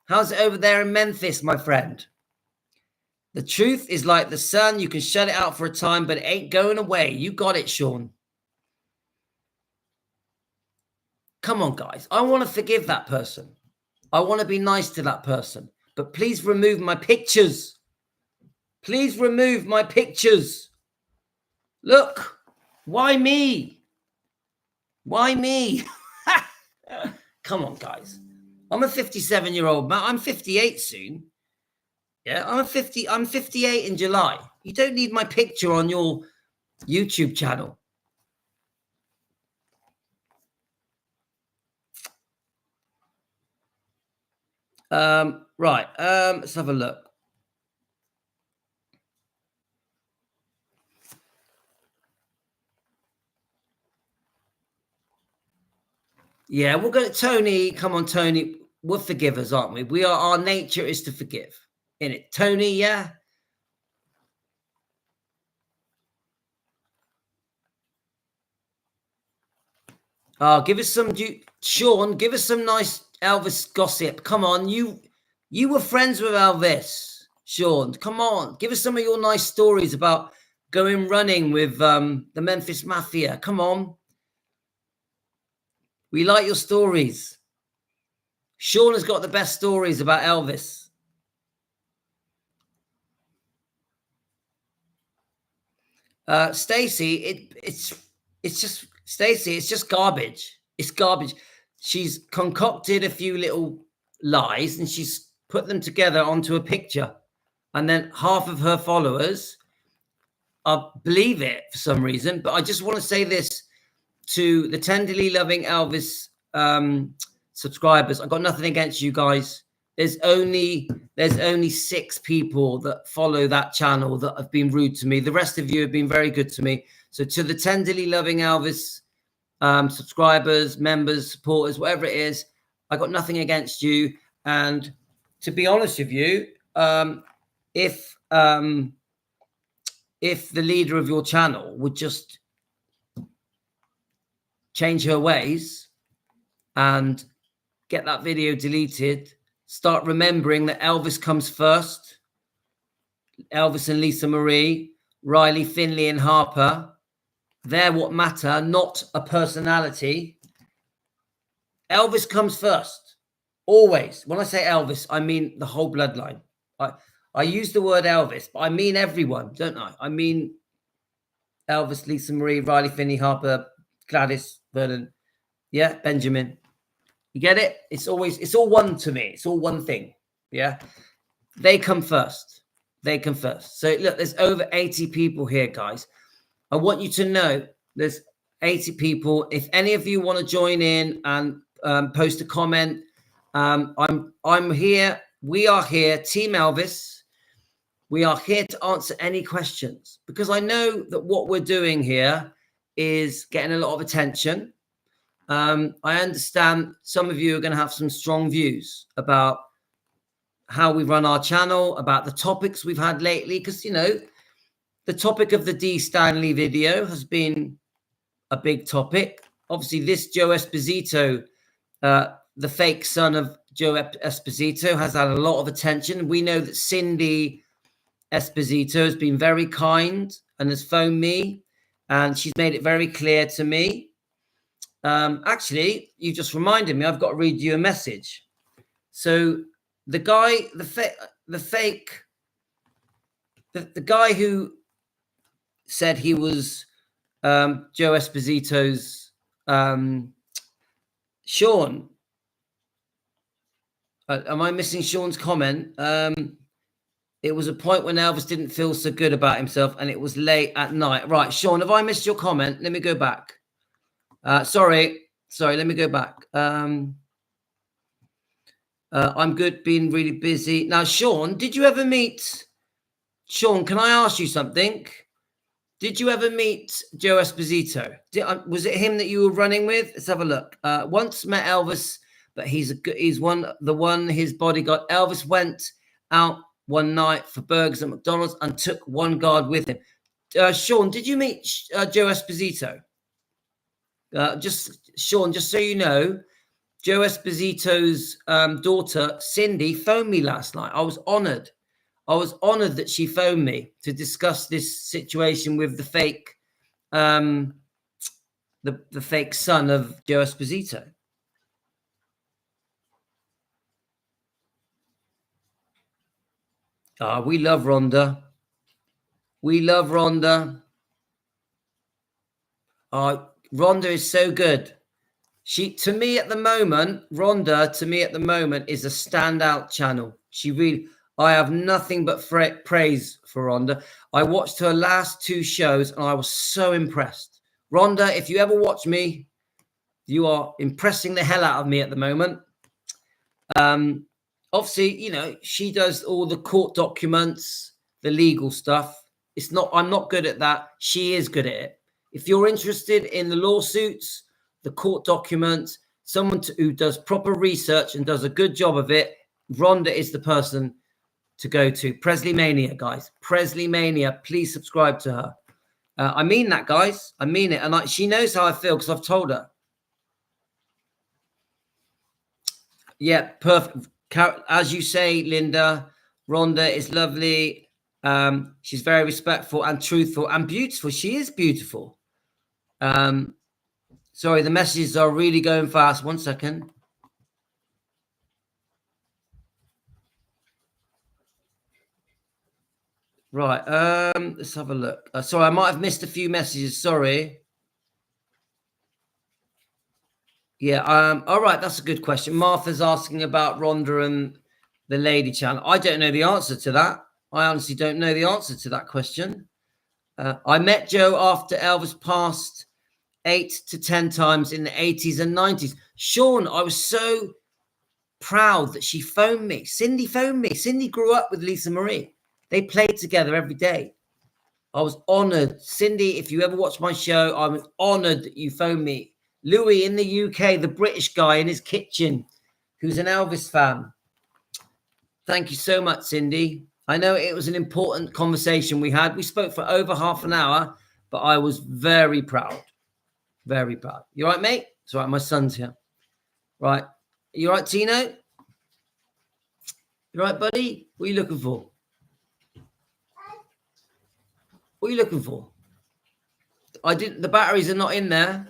Speaker 1: How's it over there in Memphis, my friend? The truth is like the sun. You can shut it out for a time, but it ain't going away. You got it, Sean. Come on, guys. I want to forgive that person. I want to be nice to that person. But please remove my pictures. Please remove my pictures. Look. Why me? Why me? Come on, guys. I'm a 57-year-old man. I'm 58 soon. Yeah, I'm 58 in July. You don't need my picture on your YouTube channel. Right. Let's have a look. Yeah, we're going to Tony. Come on, Tony. We're forgivers, aren't we? Our nature is to forgive. In it, Tony. Yeah. Oh, give us some, Sean. Give us some nice Elvis gossip. Come on, you were friends with Elvis, Sean. Come on, give us some of your nice stories about going running with the Memphis Mafia. Come on, we like your stories. Sean has got the best stories about Elvis. Stacey, it's just Stacey. It's just garbage. It's garbage. She's concocted a few little lies and she's put them together onto a picture, and then half of her followers believe it for some reason. But I just want to say this to the tenderly loving Elvis subscribers. I've got nothing against you guys. There's only 6 people that follow that channel that have been rude to me. The rest of you have been very good to me. So to the tenderly loving Elvis subscribers, members, supporters, whatever it is, I got nothing against you. And to be honest with you, if the leader of your channel would just change her ways and get that video deleted, start remembering that Elvis comes first, Elvis and Lisa Marie, Riley, Finley and Harper, they're what matter, not a personality. Elvis comes first. Always. When I say Elvis, I mean the whole bloodline. I use the word Elvis, but I mean everyone, don't I? I mean Elvis, Lisa Marie, Riley, Finney, Harper, Gladys, Vernon, yeah, Benjamin. You get it? It's all one to me. It's all one thing. Yeah. They come first. They come first. So look, there's over 80 people here, guys. I want you to know there's 80 people. If any of you want to join in and post a comment, I'm here. We are here, Team Elvis. We are here to answer any questions because I know that what we're doing here is getting a lot of attention. I understand some of you are going to have some strong views about how we run our channel, about the topics we've had lately, because, you know, the topic of the D. Stanley video has been a big topic. Obviously, this Joe Esposito, the fake son of Joe Esposito, has had a lot of attention. We know that Cindy Esposito has been very kind and has phoned me, and she's made it very clear to me. Actually, you just reminded me, I've got to read you a message. So the guy, the guy who said he was Joe Esposito's Sean. Am I missing Sean's comment? It was a point when Elvis didn't feel so good about himself and it was late at night. Right, Sean, have I missed your comment? Let me go back. Sorry, let me go back. I'm good, being really busy. Now, Sean, did you ever meet... Sean, can I ask you something? Did you ever meet Joe Esposito? Was it him that you were running with? Let's have a look. Once met Elvis, but he's the one his bodyguard. Elvis went out one night for burgers at McDonald's and took one guard with him. Sean, did you meet Joe Esposito? Sean, just so you know, Joe Esposito's daughter, Cindy, phoned me last night. I was honored. I was honored that she phoned me to discuss this situation with the fake, the fake son of Joe Esposito. We love Rhonda. We love Rhonda. Rhonda is so good. Rhonda to me at the moment is a standout channel. I have nothing but praise for Rhonda. I watched her last 2 shows and I was so impressed. Rhonda, if you ever watch me, you are impressing the hell out of me at the moment. Obviously, you know, she does all the court documents, the legal stuff. I'm not good at that. She is good at it. If you're interested in the lawsuits, the court documents, someone who does proper research and does a good job of it, Rhonda is the person to go to. Presley Mania, guys. Presley Mania. Please subscribe to her. I mean that, guys. I mean it. And she knows how I feel because I've told her. Yeah, perfect. As you say, Linda, Rhonda is lovely. She's very respectful and truthful and beautiful. She is beautiful. Sorry, the messages are really going fast. 1 second. Right. Let's have a look. Sorry, I might have missed a few messages. Sorry. Yeah. All right. That's a good question. Martha's asking about Rhonda and the lady channel. I don't know the answer to that. I honestly don't know the answer to that question. I met Joe after Elvis passed 8 to 10 times in the 80s and 90s. Sean, I was so proud that she phoned me. Cindy phoned me. Cindy grew up with Lisa Marie. They played together every day. I was honored. Cindy, if you ever watch my show, I was honored that you phoned me. Louis in the UK, the British guy in his kitchen, who's an Elvis fan. Thank you so much, Cindy. I know it was an important conversation we had. We spoke for over half an hour, but I was very proud. Very proud. You all right, mate? It's all right. My son's here. Right. You all right, Tino? You all right, buddy? What are you looking for? What are you looking for? The batteries are not in there.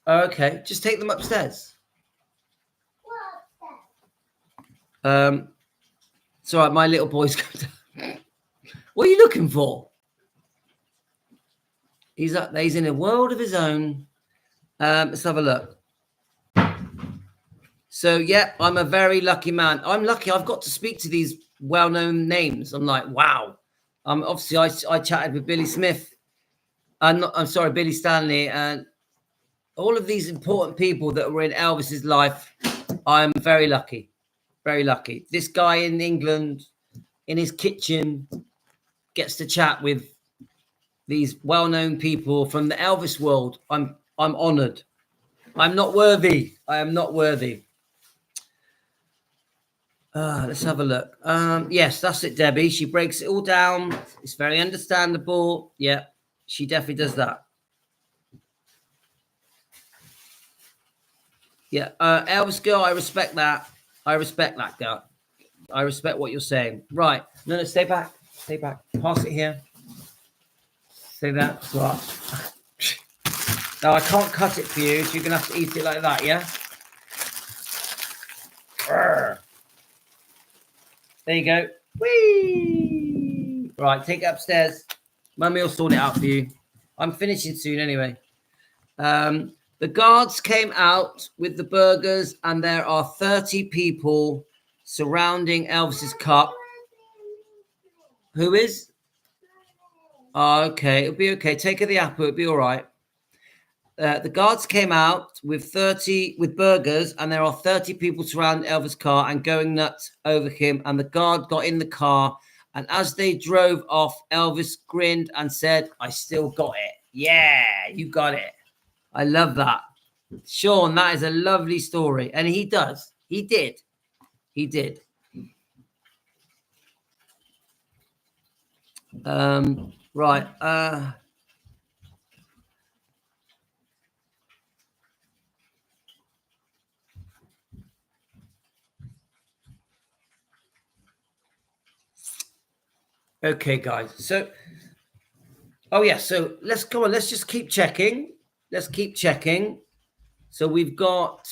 Speaker 1: Okay, just take them upstairs. It's all right, my little boy's going down. What are you looking for? He's up there. He's in a world of his own. Let's have a look. So, yeah, I'm a very lucky man. I'm lucky. I've got to speak to these well-known names. I'm like, wow. Obviously, I chatted with Billy Smith. I'm sorry, Billy Stanley, and all of these important people that were in Elvis's life. I'm very lucky. Very lucky. This guy in England, in his kitchen, gets to chat with these well-known people from the Elvis world. I'm honored. I'm not worthy. I am not worthy. Let's have a look. Yes, that's it, Debbie. She breaks it all down. It's very understandable. Yeah, she definitely does that. Yeah, Elvis girl, I respect that. I respect that, girl. I respect what you're saying. Right. No, stay back. Stay back. Pass it here. Say that. Right. No, I can't cut it for you, so you're going to have to eat it like that, yeah? Arrgh. There you go. Whee! Right, take it upstairs. Mummy will sort it out for you. I'm finishing soon anyway. The guards came out with the burgers, and there are 30 people surrounding Elvis's cup. Who is? Oh, okay, it'll be okay. Take her the apple, it'll be all right. The guards came out with burgers, and there are 30 people surrounding Elvis' car and going nuts over him. And the guard got in the car, and as they drove off, Elvis grinned and said, "I still got it." Yeah, you got it. I love that. Sean, that is a lovely story. And he does. He did. He did. Right. Okay, guys. So, oh yeah. So let's go on. Let's just keep checking. Let's keep checking. So we've got.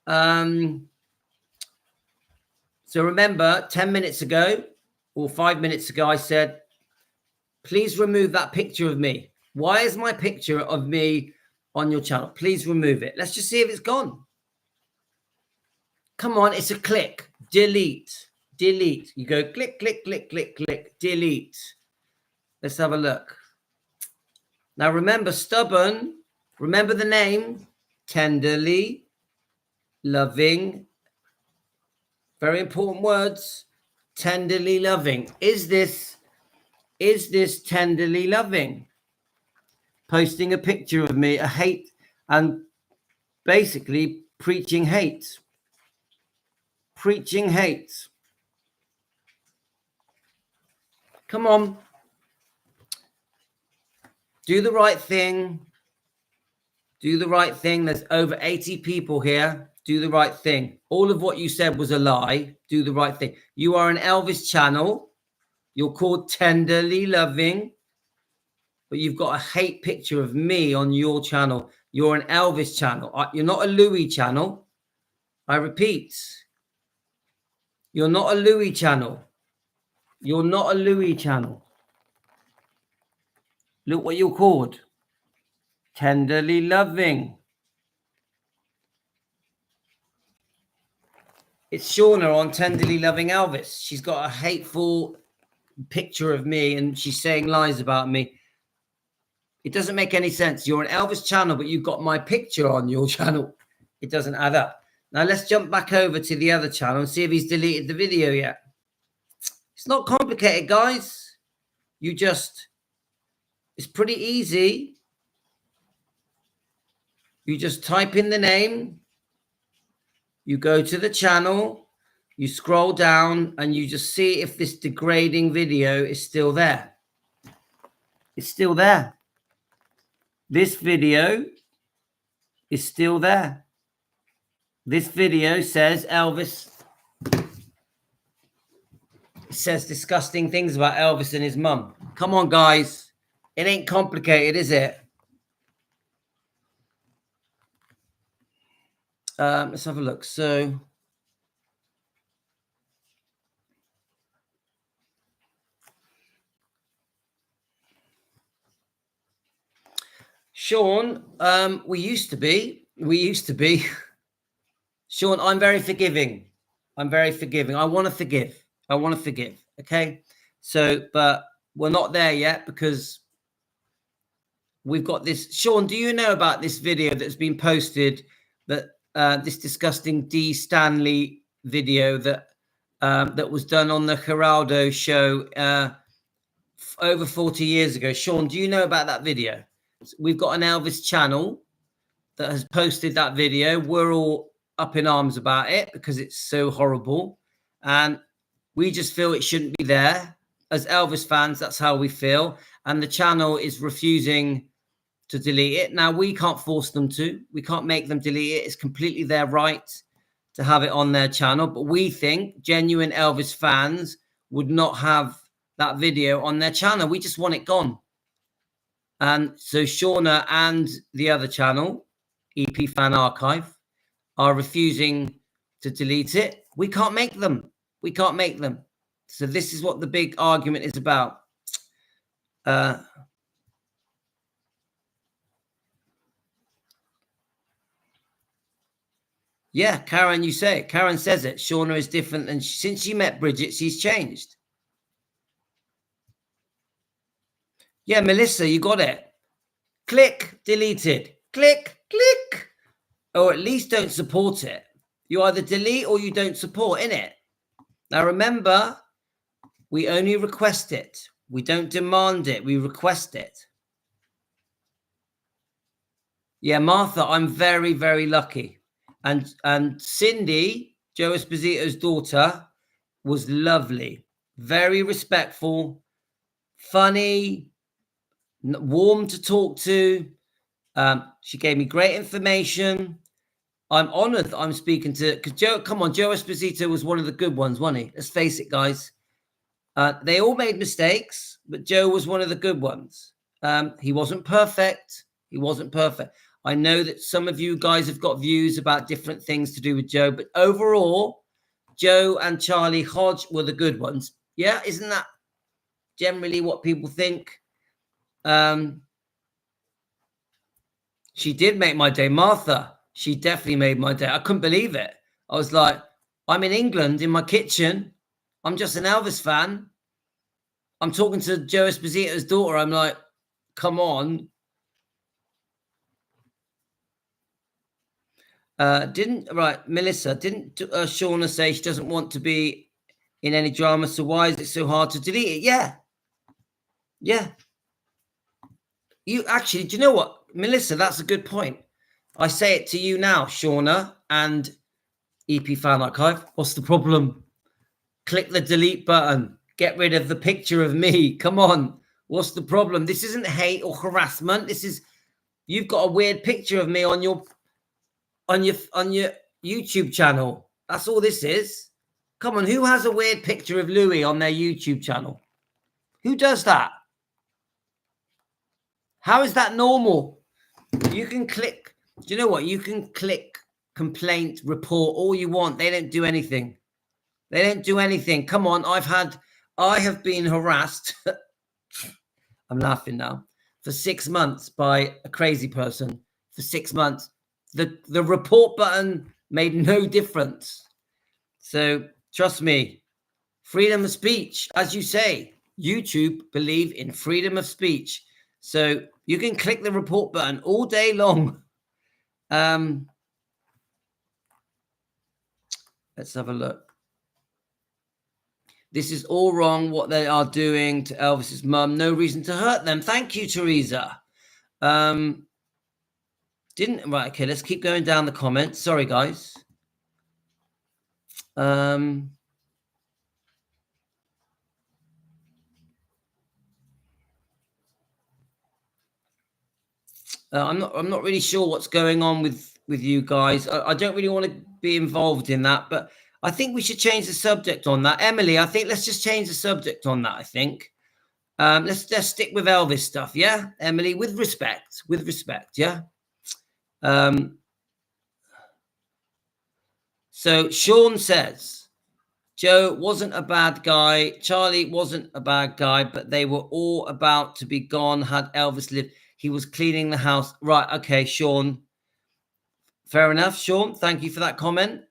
Speaker 1: So remember, 10 minutes ago or 5 minutes ago, I said, please remove that picture of me. Why is my picture of me on your channel? Please remove it. Let's just see if it's gone. Come on, it's a click. Delete. Delete. You go click, click, click, click, click. Delete. Let's have a look. Now remember, stubborn. Remember the name. Tenderly. Loving. Very important words. Tenderly loving. Is this tenderly loving? Posting a picture of me, a hate, and basically preaching hate. Preaching hate. Come on. Do the right thing. Do the right thing. There's over 80 people here. Do the right thing. All of what you said was a lie. Do the right thing. You are an Elvis channel. You're called Tenderly Loving. But you've got a hate picture of me on your channel. You're an Elvis channel. You're not a Louis channel. I repeat. You're not a Louis channel. You're not a Louis channel. Look what you're called. Tenderly Loving. It's Shauna on Tenderly Loving Elvis. She's got a hateful picture of me and she's saying lies about me. It doesn't make any sense. You're an Elvis channel, but you've got my picture on your channel. It doesn't add up. Now let's jump back over to the other channel and see if he's deleted the video yet. It's not complicated, guys. It's pretty easy. You just type in the name. You go to the channel, you scroll down, and you just see if this degrading video is still there. It's still there. This video is still there. This video says Elvis. It says disgusting things about Elvis and his mum. Come on, guys. It ain't complicated, is it? Let's have a look. So Sean, we used to be. Sean, I'm very forgiving. I want to forgive. Okay. So, but we're not there yet because we've got this. Sean, do you know about this video that's been posted, that this disgusting D. Stanley video that that was done on the Geraldo show over 40 years ago? Sean, do you know about that video? We've got an Elvis channel that has posted that video. We're all up in arms about it because it's so horrible. And we just feel it shouldn't be there. As Elvis fans, that's how we feel. And the channel is refusing to delete it. Now, we can't force them to. We can't make them delete it. It's completely their right to have it on their channel. But we think genuine Elvis fans would not have that video on their channel. We just want it gone. And so Shauna and the other channel, EP Fan Archive, are refusing to delete it. We can't make them. So this is what the big argument is about. Yeah, Karen, you say it. Karen says it. Shauna is different, and since she met Bridget, she's changed. Yeah, Melissa, you got it. Click, deleted. Click. Or at least don't support it. You either delete or you don't support, innit? Now remember, we only request it. We don't demand it. We request it. Yeah, Martha, I'm very, very lucky. And Cindy, Joe Esposito's daughter, was lovely. Very respectful, funny, warm to talk to. She gave me great information. I'm honored that I'm speaking to, because Joe Esposito was one of the good ones, wasn't he? Let's face it, guys. They all made mistakes, but Joe was one of the good ones. He wasn't perfect. I know that some of you guys have got views about different things to do with Joe, but overall, Joe and Charlie Hodge were the good ones. Yeah, isn't that generally what people think? She did make my day, Martha. She definitely made my day. I couldn't believe it. I was like, I'm in England in my kitchen. I'm just an Elvis fan. I'm talking to Joe Esposito's daughter. I'm like, come on. Melissa, didn't Shauna say she doesn't want to be in any drama, so why is it so hard to delete it? Yeah. You actually, do you know what, Melissa, that's a good point. I say it to you now, Shauna and EP Fan Archive. What's the problem? Click the delete button. Get rid of the picture of me. Come on. What's the problem? This isn't hate or harassment. This is, you've got a weird picture of me on your YouTube channel. That's all this is. Come on, who has a weird picture of Louis on their YouTube channel? Who does that? How is that normal? You can click, do you know what? You can click complaint, report, all you want. They don't do anything. Come on, I have been harassed. I'm laughing now. For 6 months by a crazy person. For 6 months. The report button made no difference. So trust me, freedom of speech, as you say, YouTube believe in freedom of speech. So you can click the report button all day long. Let's have a look. This is all wrong, what they are doing to Elvis's mum. No reason to hurt them. Thank you, Teresa. Right, okay, let's keep going down the comments. Sorry, guys. I'm not really sure what's going on with you guys. I don't really want to be involved in that, but I think we should change the subject on that. Emily, I think let's just change the subject on that, I think. Let's stick with Elvis stuff, yeah? Emily, with respect, yeah? So Sean says, Joe wasn't a bad guy. Charlie wasn't a bad guy, but they were all about to be gone had Elvis lived. He was cleaning the house. Right. Okay, Sean. Fair enough, Sean. Thank you for that comment.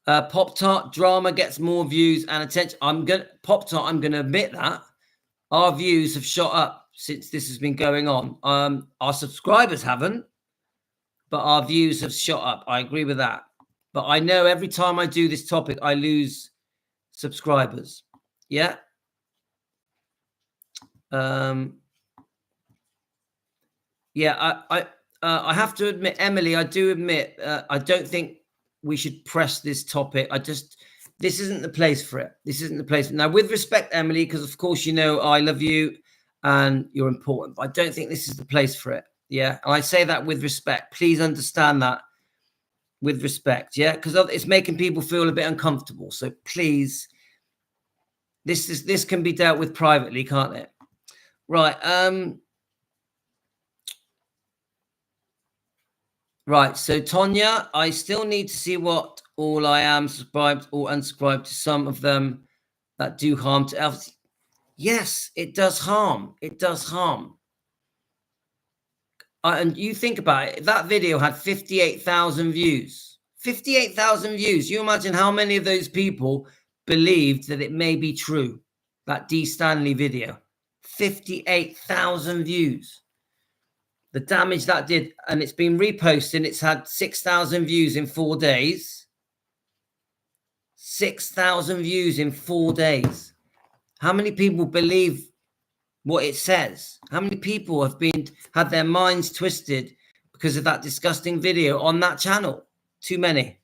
Speaker 1: Pop-Tart drama gets more views and attention. Pop-Tart, I'm gonna admit that our views have shot up since this has been going on. Our subscribers haven't, but our views have shot up. I agree with that. But I know every time I do this topic, I lose subscribers. Yeah. Yeah, I have to admit, Emily, I do admit, I don't think we should press this topic. This isn't the place for it. This isn't the place. Now, with respect, Emily, because of course, you know, I love you and you're important, but I don't think this is the place for it. Yeah. And I say that with respect. Please understand that with respect. Yeah. Because it's making people feel a bit uncomfortable. So please, this can be dealt with privately, can't it? Right. Right, so Tonya, I still need to see what all I am subscribed or unsubscribed to some of them that do harm to Elvis. Yes, it does harm. It does harm. And you think about it, that video had 58,000 views. 58,000 views. You imagine how many of those people believed that it may be true, that D. Stanley video. 58,000 views. The damage that did, and it's been reposted. It's had 6,000 views in 4 days. 6,000 views in 4 days. How many people believe what it says? How many people have had their minds twisted because of that disgusting video on that channel? Too many.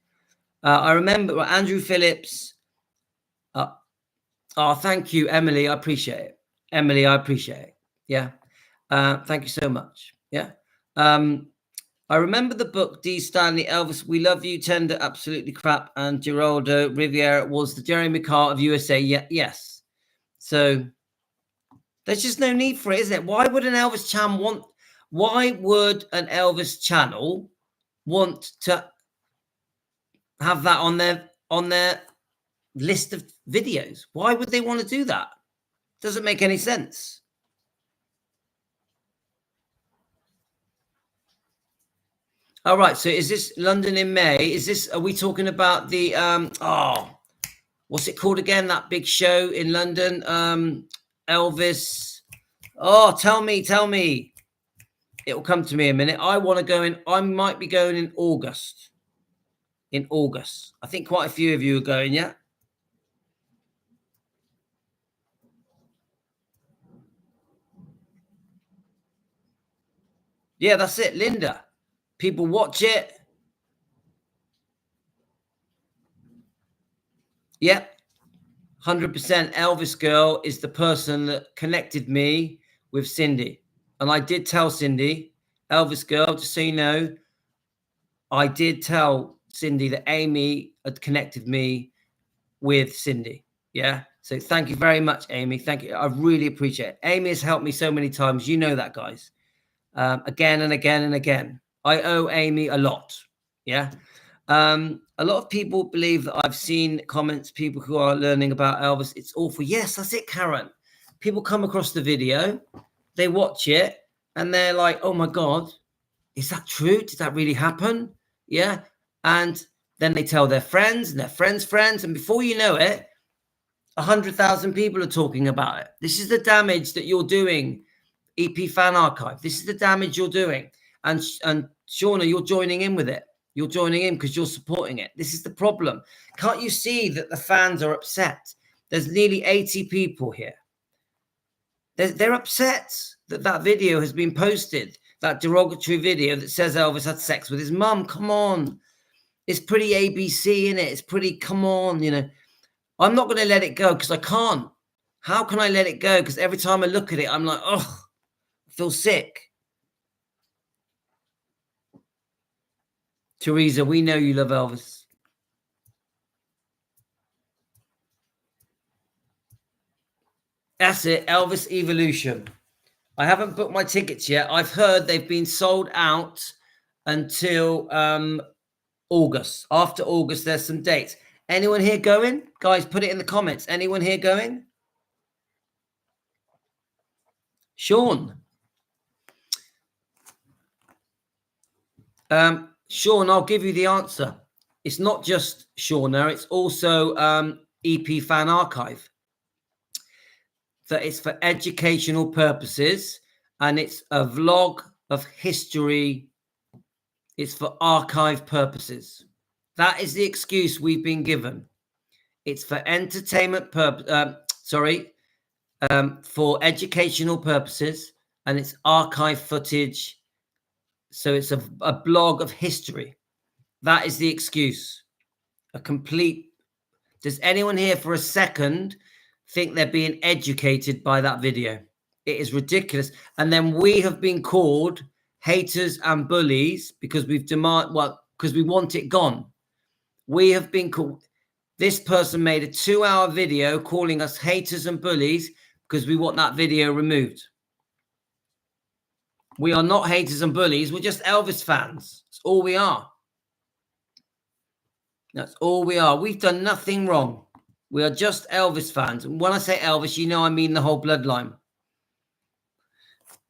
Speaker 1: I remember Andrew Phillips. Oh, thank you, Emily. I appreciate it. Emily, I appreciate it. Yeah. Thank you so much. Yeah. I remember the book D. Stanley, Elvis, We Love You, Tender, Absolutely Crap, and Geraldo Riviera was the Jeremy Carr of USA. Yeah, yes. So there's just no need for it, is it? Why would an Elvis channel want to have that on their list of videos? Why would they want to do that? Doesn't make any sense. All right, so is this London in May? Are we talking about the what's it called again? That big show in London, Elvis. Oh, tell me. It will come to me in a minute. I want to go in. I might be going in August. I think quite a few of you are going, yeah? Yeah, that's it, Linda. People watch it. Yep. 100% Elvis girl is the person that connected me with Cindy. And I did tell Cindy, Elvis girl, just so you know, I did tell Cindy that Amy had connected me with Cindy. Yeah. So thank you very much, Amy. Thank you. I really appreciate it. Amy has helped me so many times. You know that, guys. Again and again and again. I owe Amy a lot. Yeah. A lot of people believe that I've seen comments, people who are learning about Elvis. It's awful. Yes, that's it, Karen. People come across the video, they watch it, and they're like, oh my God, is that true? Did that really happen? Yeah. And then they tell their friends and their friends' friends. And before you know it, 100,000 people are talking about it. This is the damage that you're doing, EP Fan Archive. This is the damage you're doing. And Shauna, you're joining in with it. You're joining in because you're supporting it. This is the problem. Can't you see that the fans are upset? There's nearly 80 people here. They're upset that video has been posted, that derogatory video that says Elvis had sex with his mum. Come on. It's pretty ABC, isn't it? It's pretty, come on, you know. I'm not going to let it go because I can't. How can I let it go? Because every time I look at it, I'm like, oh, I feel sick. Teresa, we know you love Elvis. That's it, Elvis Evolution. I haven't booked my tickets yet. I've heard they've been sold out until August. After August, there's some dates. Anyone here going? Guys, put it in the comments. Anyone here going? Sean. Sean, I'll give you the answer. It's not just Shauna, it's also EP Fan Archive. That it's for educational purposes, and it's a vlog of history. It's for archive purposes. That is the excuse we've been given. It's for entertainment for educational purposes, and it's archive footage. So it's a blog of history. That is the excuse. A complete. Does anyone here for a second think they're being educated by that video? It is ridiculous. And then we have been called haters and bullies because because we want it gone. We have been called. This person made a 2-hour video calling us haters and bullies because we want that video removed. We are not haters and bullies. We're just Elvis fans. That's all we are. That's all we are. We've done nothing wrong. We are just Elvis fans. And when I say Elvis, you know I mean the whole bloodline.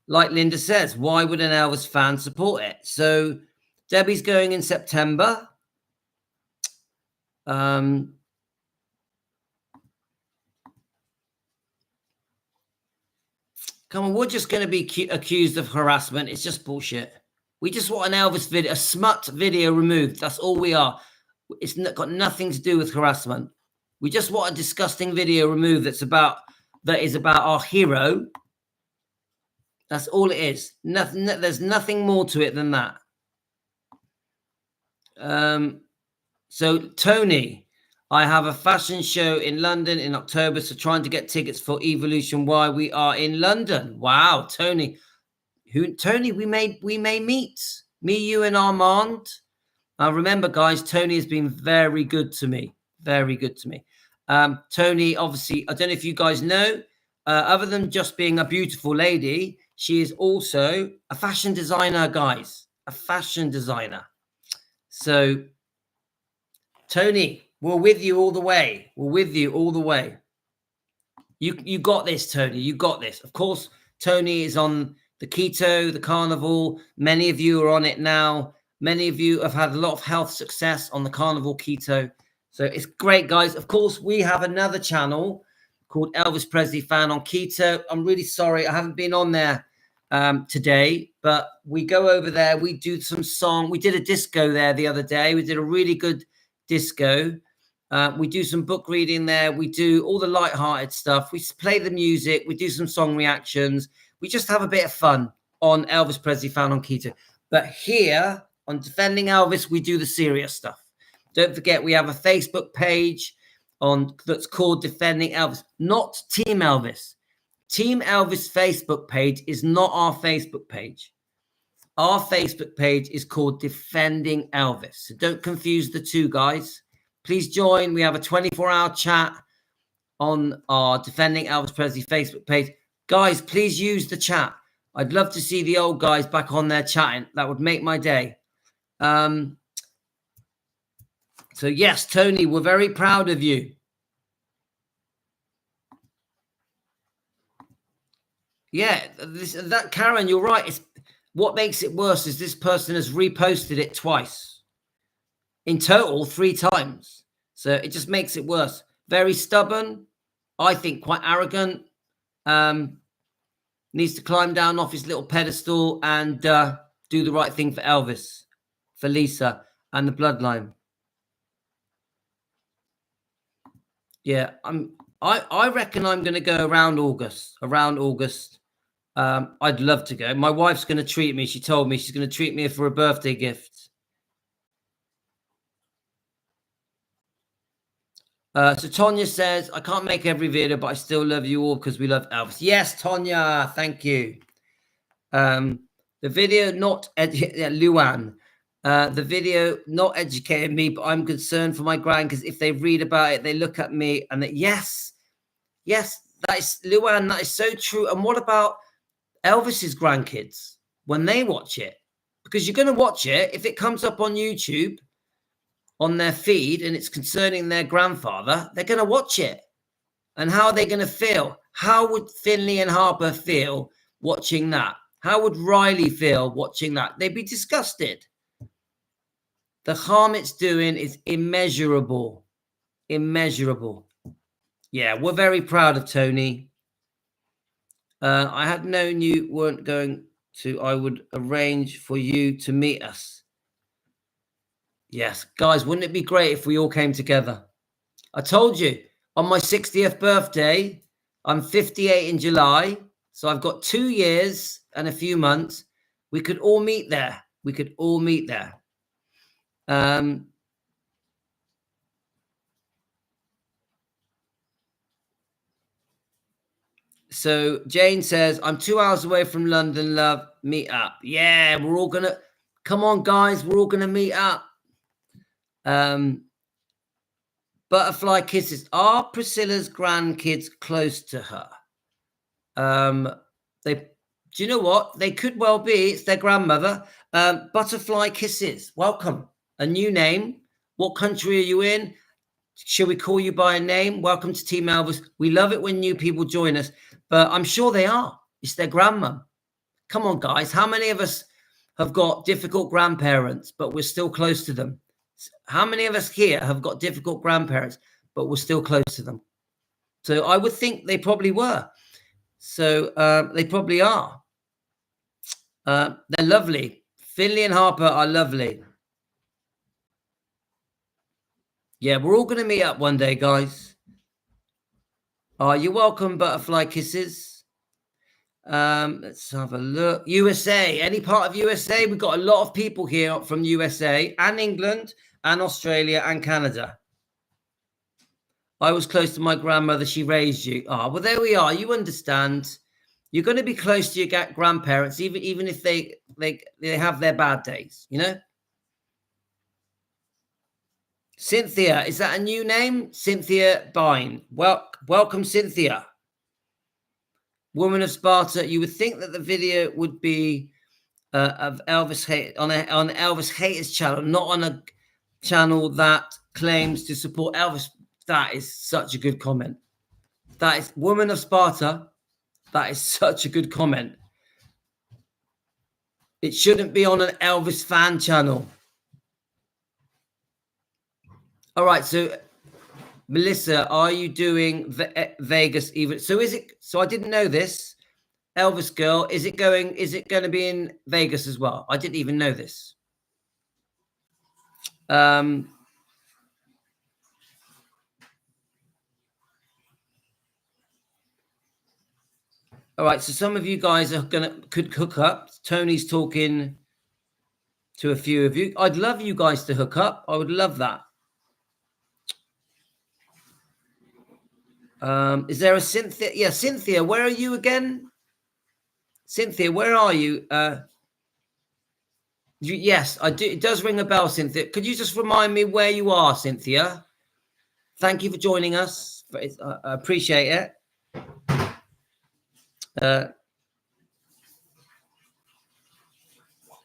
Speaker 1: Like Linda says, why would an Elvis fan support it? So Debbie's going in September. Come on, we're just going to be accused of harassment. It's just bullshit. We just want an Elvis video, a smut video removed. That's all we are. It's got nothing to do with harassment. We just want a disgusting video removed that is about our hero. That's all it is. Nothing. There's nothing more to it than that. So Tony, I have a fashion show in London in October, so trying to get tickets for Evolution Y. We are in London. Wow, Tony. Tony, we may meet. Me, you, and Armand. Remember, guys, Tony has been very good to me. Very good to me. Tony, obviously, I don't know if you guys know, other than just being a beautiful lady, she is also a fashion designer, guys. A fashion designer. So, Tony, we're with you all the way. We're with you all the way. You got this, Tony. You got this. Of course, Tony is on the keto, the carnivore. Many of you are on it now. Many of you have had a lot of health success on the carnivore keto. So it's great, guys. Of course, we have another channel called Elvis Presley Fan on Keto. I'm really sorry. I haven't been on there today, but we go over there. We do some song. We did a disco there the other day. We did a really good disco. We do some book reading there. We do all the light-hearted stuff. We play the music. We do some song reactions. We just have a bit of fun on Elvis Presley Fan on Keto. But here on Defending Elvis, we do the serious stuff. Don't forget, we have a Facebook page that's called Defending Elvis, not Team Elvis. Team Elvis Facebook page is not our Facebook page. Our Facebook page is called Defending Elvis. So don't confuse the two, guys. Please join. We have a 24-hour chat on our Defending Elvis Presley Facebook page. Guys, please use the chat. I'd love to see the old guys back on there chatting. That would make my day. So yes, Tony, we're very proud of you. Yeah, that Karen, you're right. What makes it worse is this person has reposted it twice. In total, 3 times. So it just makes it worse. Very stubborn. I think quite arrogant. Needs to climb down off his little pedestal and do the right thing for Elvis, for Lisa, and the bloodline. Yeah, I reckon I'm going to go around August. I'd love to go. My wife's going to treat me. She told me she's going to treat me for a birthday gift. So Tonya says, I can't make every video, but I still love you all because we love Elvis. Yes, Tonya, thank you. The video not Luan. The video not educated me, but I'm concerned for my grand because if they read about it, they look at me and that yes, that is Luan. That is so true. And what about Elvis's grandkids when they watch it? Because you're going to watch it if it comes up on YouTube. on their feed and it's concerning their grandfather, they're going to watch it. And how are they going to feel? How would Finley and Harper feel watching that? How would Riley feel watching that? They'd be disgusted. The harm it's doing is immeasurable. Immeasurable. Yeah, we're very proud of Tony. I had known you weren't going to, I would arrange for you to meet us. Yes, guys, wouldn't it be great if we all came together? I told you, on my 60th birthday, I'm 58 in July, so I've got 2 years and a few months. We could all meet there. We could all meet there. So Jane says, I'm 2 hours away from London, love. Meet up. Yeah, we're all going to, come on, guys, we're all going to meet up. Butterfly kisses. Are Priscilla's grandkids close to her? Do you know what? They could well be. It's their grandmother. Butterfly kisses. Welcome. A new name. What country are you in? Shall we call you by a name? Welcome to Team Elvis. We love it when new people join us, but I'm sure they are. It's their grandma. Come on, guys. How many of us have got difficult grandparents, but we're still close to them? How many of us here have got difficult grandparents, but we're still close to them? So I would think they probably were. So they probably are. They're lovely. Finley and Harper are lovely. Yeah, we're all going to meet up one day, guys. You're welcome, Butterfly Kisses. Let's have a look. USA, any part of USA? We've got a lot of people here from USA and England and Australia and Canada. I was close to my grandmother. She raised you. Well, there we are. You understand. You're going to be close to your grandparents, even if they have their bad days, you know? Cynthia, is that a new name? Cynthia Bine. Welcome, Cynthia. Woman of Sparta. You would think that the video would be of Elvis hate on Elvis haters channel, not on a channel that claims to support Elvis. That is such a good comment. That is Woman of Sparta. That is such a good comment. It shouldn't be on an Elvis fan channel. All right, so Melissa, are you doing Vegas even? So is it? So I didn't know this. Elvis girl, is it going to be in Vegas as well? I didn't even know this. All right, so some of you guys are could hook up. Tony's talking to a few of you. I'd love you guys to hook up. I would love that. Is there a Cynthia? Yeah, Cynthia, where are you again? Cynthia, where are you? Yes, I do. It does ring a bell, Cynthia. Could you just remind me where you are, Cynthia? Thank you for joining us. I appreciate it.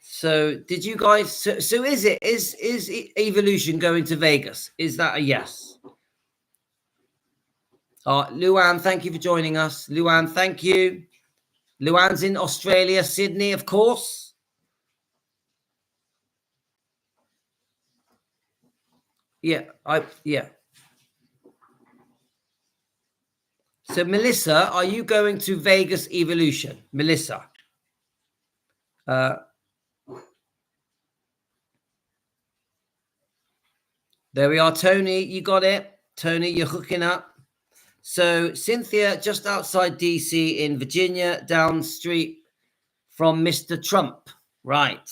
Speaker 1: So did you guys? So is Evolution going to Vegas? Is that a yes? Luann, thank you for joining us. Luann, thank you. Luann's in Australia, Sydney, of course. Yeah, yeah. So Melissa, are you going to Vegas Evolution? Melissa. There we are, Tony. You got it. Tony, you're hooking up. So Cynthia, just outside DC in Virginia, down street from Mr. Trump. Right.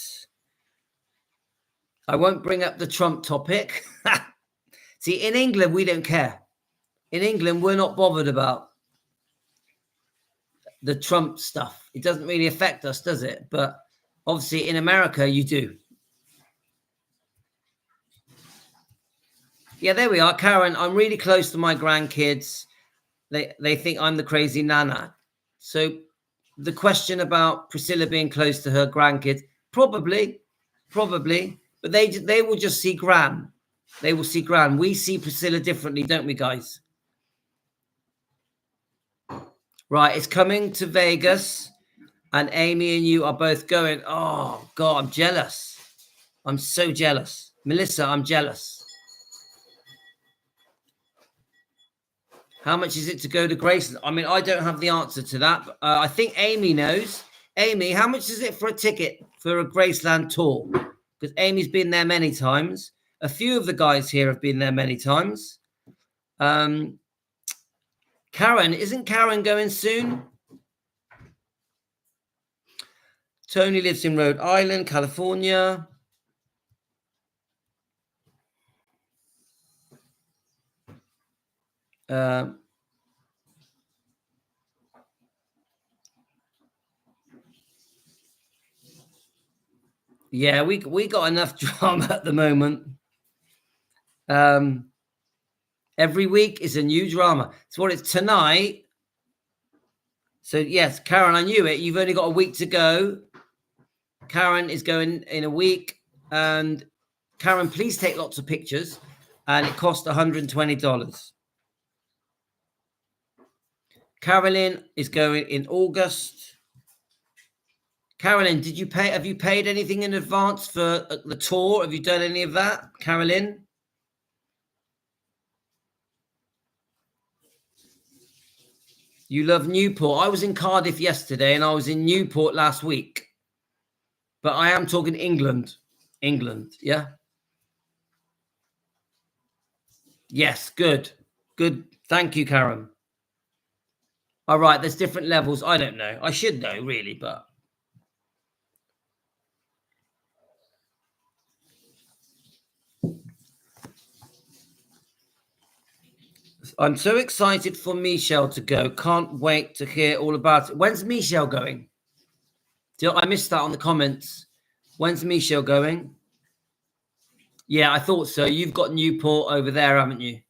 Speaker 1: I won't bring up the Trump topic. See, in England, we don't care. In England, we're not bothered about the Trump stuff. It doesn't really affect us, does it? But obviously in America, you do. Yeah, there we are. Karen, I'm really close to my grandkids. They think I'm the crazy nana. So the question about Priscilla being close to her grandkids, probably, but they will just see Gran. They will see Gran. We see Priscilla differently, don't we, guys? Right, it's coming to Vegas, and Amy and you are both going. Oh, God, I'm jealous. I'm so jealous. Melissa, I'm jealous. How much is it to go to Graceland? I mean, I don't have the answer to that. But, I think Amy knows. Amy, how much is it for a ticket for a Graceland tour? Because Amy's been there many times. A few of the guys here have been there many times. Karen, isn't Karen going soon? Tony lives in Rhode Island, California. Yeah, we got enough drama at the moment. Every week is a new drama. So what it's tonight. So yes, Karen, I knew it. You've only got a week to go. Karen is going in a week. And Karen, please take lots of pictures. And it cost $120. Carolyn is going in August. Carolyn, have you paid anything in advance for the tour? Have you done any of that, Carolyn? You love Newport. I was in Cardiff yesterday and I was in Newport last week. But I am talking England. England, yeah? Yes, good. Good. Thank you, Karen. All right, there's different levels. I don't know. I should know, really, but... I'm so excited for Michelle to go. Can't wait to hear all about it. When's Michelle going? I missed that on the comments. When's Michelle going? Yeah, I thought so. You've got Newport over there, haven't you?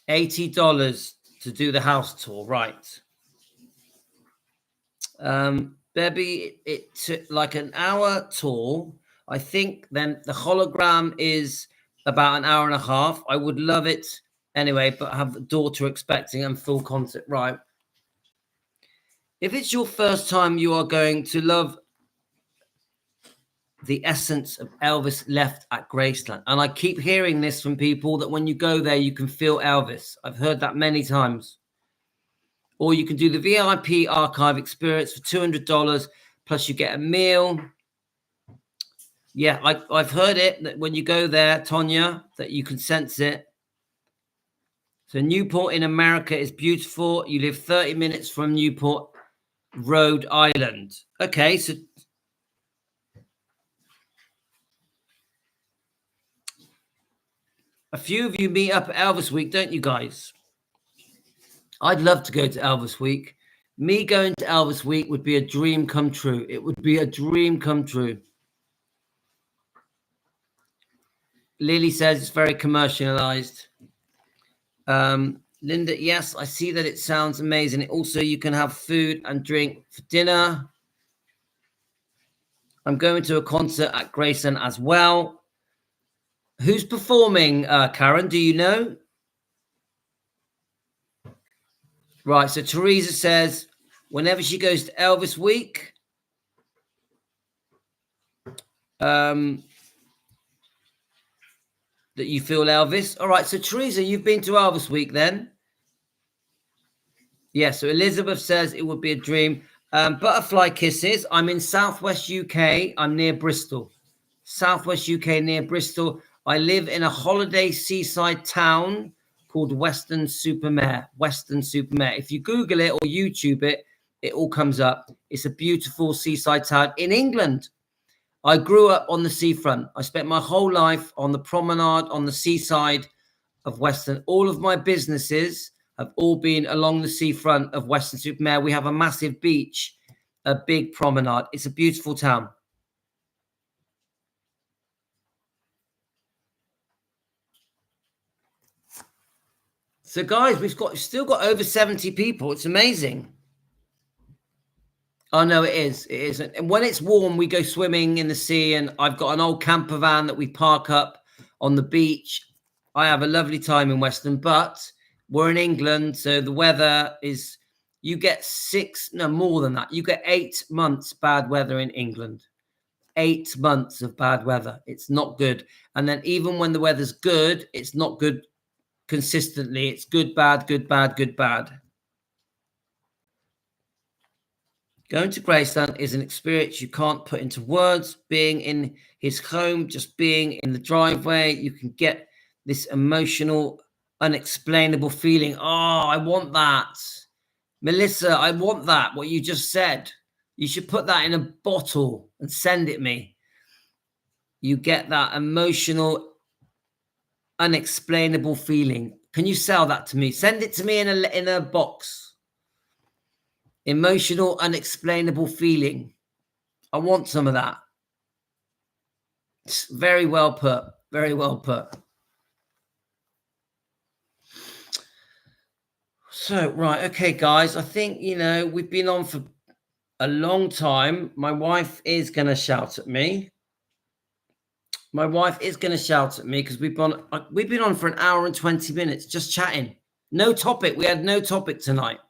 Speaker 1: $80 to do the house tour, right? Bebby, it took like an hour tour. I think then the hologram is about an hour and a half. I would love it anyway, but I have a daughter expecting and full concert. Right. If it's your first time, you are going to love the essence of Elvis left at Graceland. And I keep hearing this from people that when you go there, you can feel Elvis. I've heard that many times. Or you can do the VIP archive experience for $200, plus you get a meal. Yeah, I've heard it, that when you go there, Tonya, that you can sense it. So Newport in America is beautiful. You live 30 minutes from Newport, Rhode Island. Okay, so... a few of you meet up at Elvis Week, don't you guys? I'd love to go to Elvis Week. Me going to Elvis Week would be a dream come true. It would be a dream come true. Lily says it's very commercialized. Linda, yes, I see that it sounds amazing. Also, you can have food and drink for dinner. I'm going to a concert at Grayson as well. Who's performing, Karen? Do you know? Right, so Teresa says whenever she goes to Elvis Week, that you feel Elvis. All right, so Teresa, you've been to Elvis Week then? Yeah, so Elizabeth says it would be a dream. Butterfly Kisses. I'm in Southwest UK. I'm near Bristol. Southwest UK near Bristol. I live in a holiday seaside town called Weston-super-Mare. Weston-super-Mare. If you Google it or YouTube it, it all comes up. It's a beautiful seaside town in England. I grew up on the seafront. I spent my whole life on the promenade on the seaside of Weston. All of my businesses have all been along the seafront of Weston-super-Mare. We have a massive beach, a big promenade. It's a beautiful town. So, guys, we've still got over 70 people. It's amazing. Oh, no, it is. It is. And when it's warm, we go swimming in the sea, and I've got an old camper van that we park up on the beach. I have a lovely time in Western, but we're in England, so the weather is, you get more than that. You get 8 months bad weather in England. 8 months of bad weather. It's not good. And then even when the weather's good, it's not good consistently. It's good, bad, good, bad, good, bad. Going to Graceland is an experience you can't put into words. Being in his home, just being in the driveway, you can get this emotional, unexplainable feeling. Oh, I want that. Melissa, I want that, what you just said. You should put that in a bottle and send it me. You get that emotional, unexplainable feeling. Can you sell that to me? Send it to me in a box. Emotional, unexplainable feeling. I want some of that. It's very well put. Very well put. So, right. Okay, guys. I think, we've been on for a long time. My wife is going to shout at me. Because we've been on for an hour and 20 minutes just chatting. No topic. We had no topic tonight.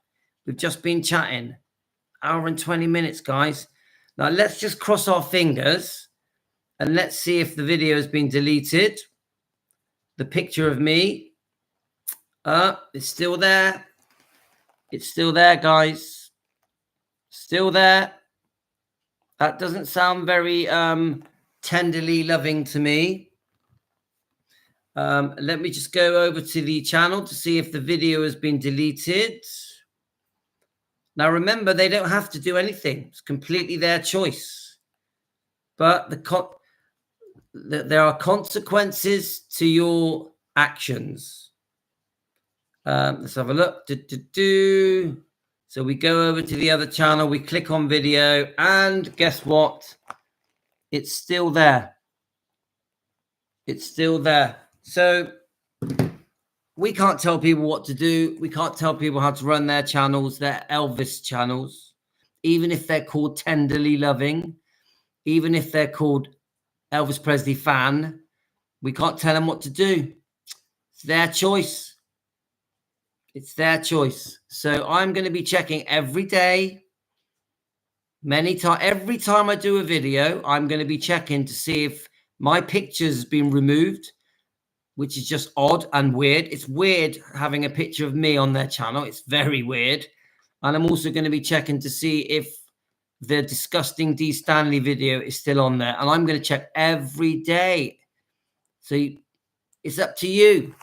Speaker 1: We've just been chatting. Hour and 20 minutes, guys. Now let's just cross our fingers and let's see if the video has been deleted. The picture of me. It's still there. It's still there, guys. Still there. That doesn't sound very tenderly loving to me. Let me just go over to the channel to see if the video has been deleted. Now, remember, they don't have to do anything. It's completely their choice. But there are consequences to your actions. Let's have a look. So we go over to the other channel. We click on video. And guess what? It's still there. It's still there. So we can't tell people what to do. We can't tell people how to run their channels, their Elvis channels, even if they're called Tenderly Loving, even if they're called Elvis Presley Fan. We can't tell them what to do. It's their choice. It's their choice. So I'm going to be checking every day. Every time I do a video, I'm going to be checking to see if my picture's been removed, which is just odd and weird. It's weird having a picture of me on their channel. It's very weird. And I'm also going to be checking to see if the disgusting D. Stanley video is still on there. And I'm going to check every day. So it's up to you.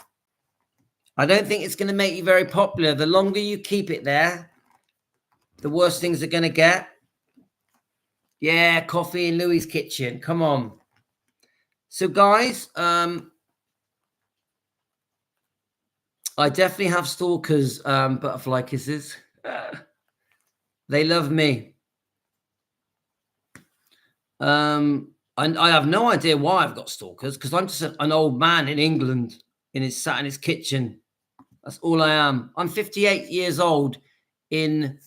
Speaker 1: I don't think it's going to make you very popular. The longer you keep it there, the worse things are going to get. Yeah, coffee in Louis' kitchen. Come on. So, guys, I definitely have stalkers, butterfly kisses. They love me. And I have no idea why I've got stalkers, because I'm just an old man in England sat in his kitchen. That's all I am. I'm 58 years old in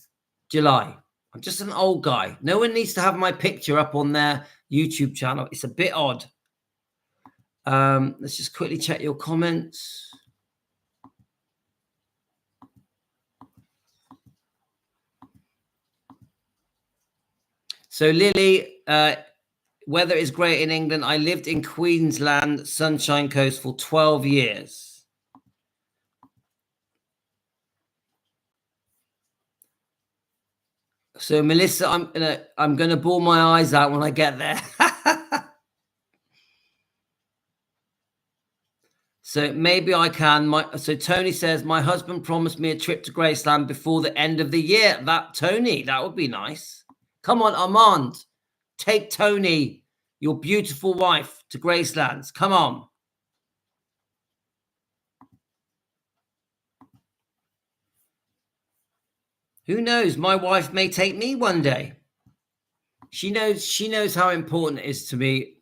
Speaker 1: July. I'm just an old guy. No one needs to have my picture up on their YouTube channel. It's a bit odd. Let's just quickly check your comments. So Lily, weather is great in England. I lived in Queensland, Sunshine Coast for 12 years. So Melissa, I'm gonna bawl my eyes out when I get there. So maybe I can. So Tony says my husband promised me a trip to Graceland before the end of the year. Tony, that would be nice. Come on, Armand, take Tony, your beautiful wife, to Gracelands. Come on. Who knows? My wife may take me one day. She knows how important it is to me.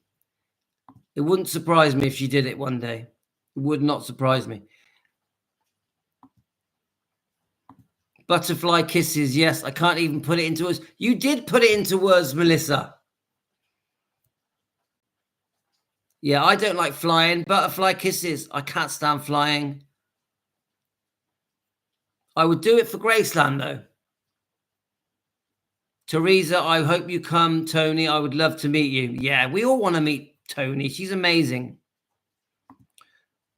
Speaker 1: It wouldn't surprise me if she did it one day. It would not surprise me. Butterfly kisses. Yes, I can't even put it into words. You did put it into words, Melissa. Yeah, I don't like flying. Butterfly kisses. I can't stand flying. I would do it for Graceland, though. Teresa, I hope you come. Tony, I would love to meet you. Yeah, we all want to meet Tony. She's amazing.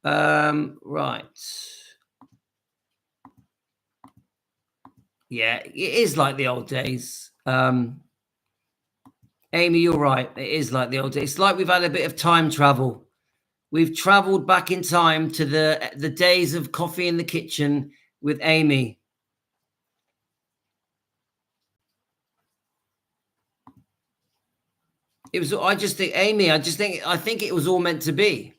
Speaker 1: Right. Yeah, it is like the old days. Amy, you're right. It is like the old days. It's like we've had a bit of time travel. We've traveled back in time to the days of coffee in the kitchen with Amy. It was. I think it was all meant to be.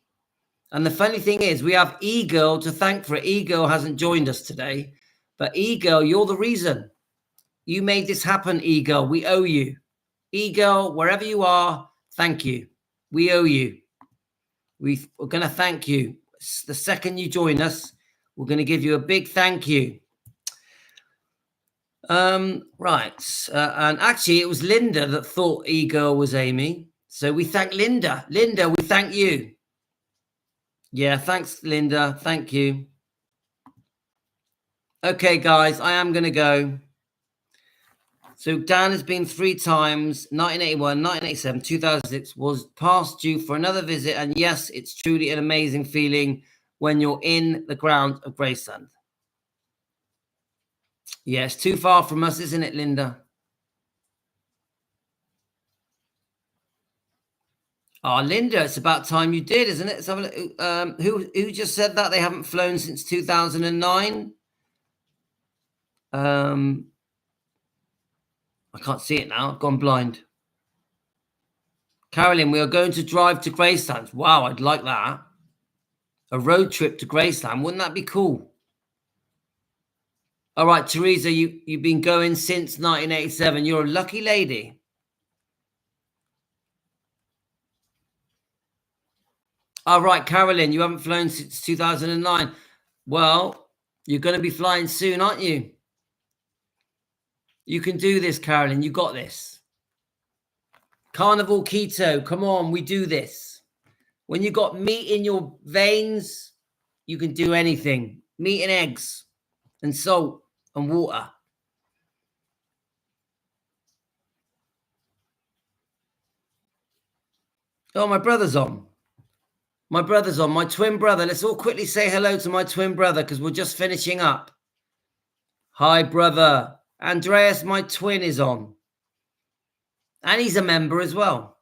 Speaker 1: And the funny thing is, we have E-Girl to thank for it. E-Girl hasn't joined us today, but E-Girl, you're the reason. You made this happen, E-Girl. We owe you. E-Girl, wherever you are, thank you. We owe you. We're going to thank you. The second you join us, we're going to give you a big thank you. Right. And actually, it was Linda that thought E-Girl was Amy. So we thank Linda. Linda, we thank you. Yeah, thanks, Linda. Thank you. Okay, guys, I am going to go. So Dan has been 3 times, 1981, 1987, 2006, was past due for another visit. And yes, it's truly an amazing feeling when you're in the ground of Graceland. Yes, too far from us, isn't it, Linda? Oh, Linda, it's about time you did, isn't it? Let's have a look. Who just said that they haven't flown since 2009? I can't see it now. I've gone blind. Carolyn, we are going to drive to Graceland. Wow, I'd like that. A road trip to Graceland. Wouldn't that be cool? All right, Teresa, you've been going since 1987. You're a lucky lady. All right, Carolyn, you haven't flown since 2009. Well, you're going to be flying soon, aren't you? You can do this, Carolyn. You got this. Carnival Keto. Come on, we do this. When you got meat in your veins, you can do anything. Meat and eggs and salt and water. Oh, my brother's on. My brother's on. My twin brother. Let's all quickly say hello to my twin brother because we're just finishing up. Hi, brother. Andreas, my twin, is on. And he's a member as well.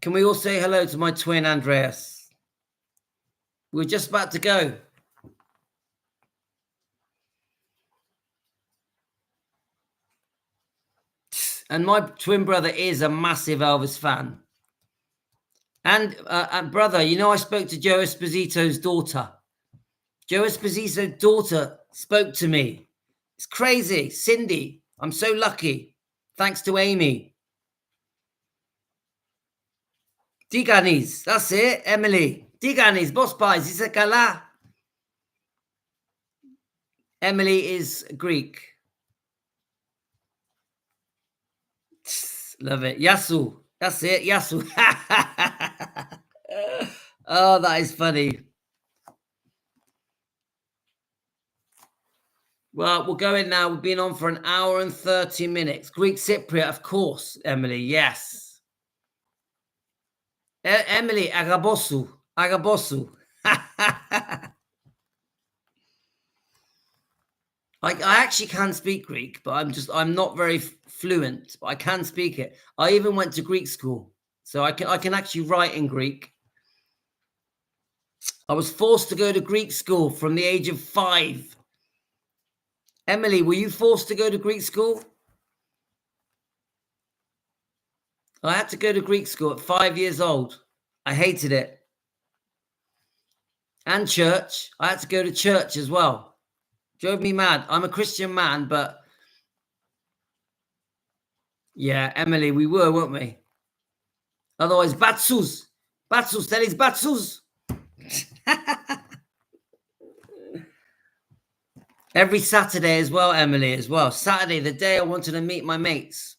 Speaker 1: Can we all say hello to my twin, Andreas? We're just about to go. And my twin brother is a massive Elvis fan. And brother, you know, I spoke to Joe Esposito's daughter. Joe Esposito's daughter spoke to me. It's crazy. Cindy, I'm so lucky. Thanks to Amy. Diganis, that's it. Emily. Diganis, boss pies, it's a kala. Emily is Greek. Love it. Yasu. That's it. Yasu. Oh, that is funny. Well, we're going now. We've been on for an hour and 30 minutes. Greek Cypriot, of course, Emily. Yes. Emily, agabosu. Agabosu. I actually can speak Greek, but I'm not very fluent, but I can speak it. I even went to Greek school, so I can actually write in Greek. I was forced to go to Greek school from the age of 5. Emily, were you forced to go to Greek school? I had to go to Greek school at 5 years old. I hated it. And church. I had to go to church as well. Drove me mad. I'm a Christian man, but yeah, Emily, we were, weren't we? Otherwise, Batsus. Batsus, that is Batsus. Every Saturday as well, Emily, as well. Saturday, the day I wanted to meet my mates.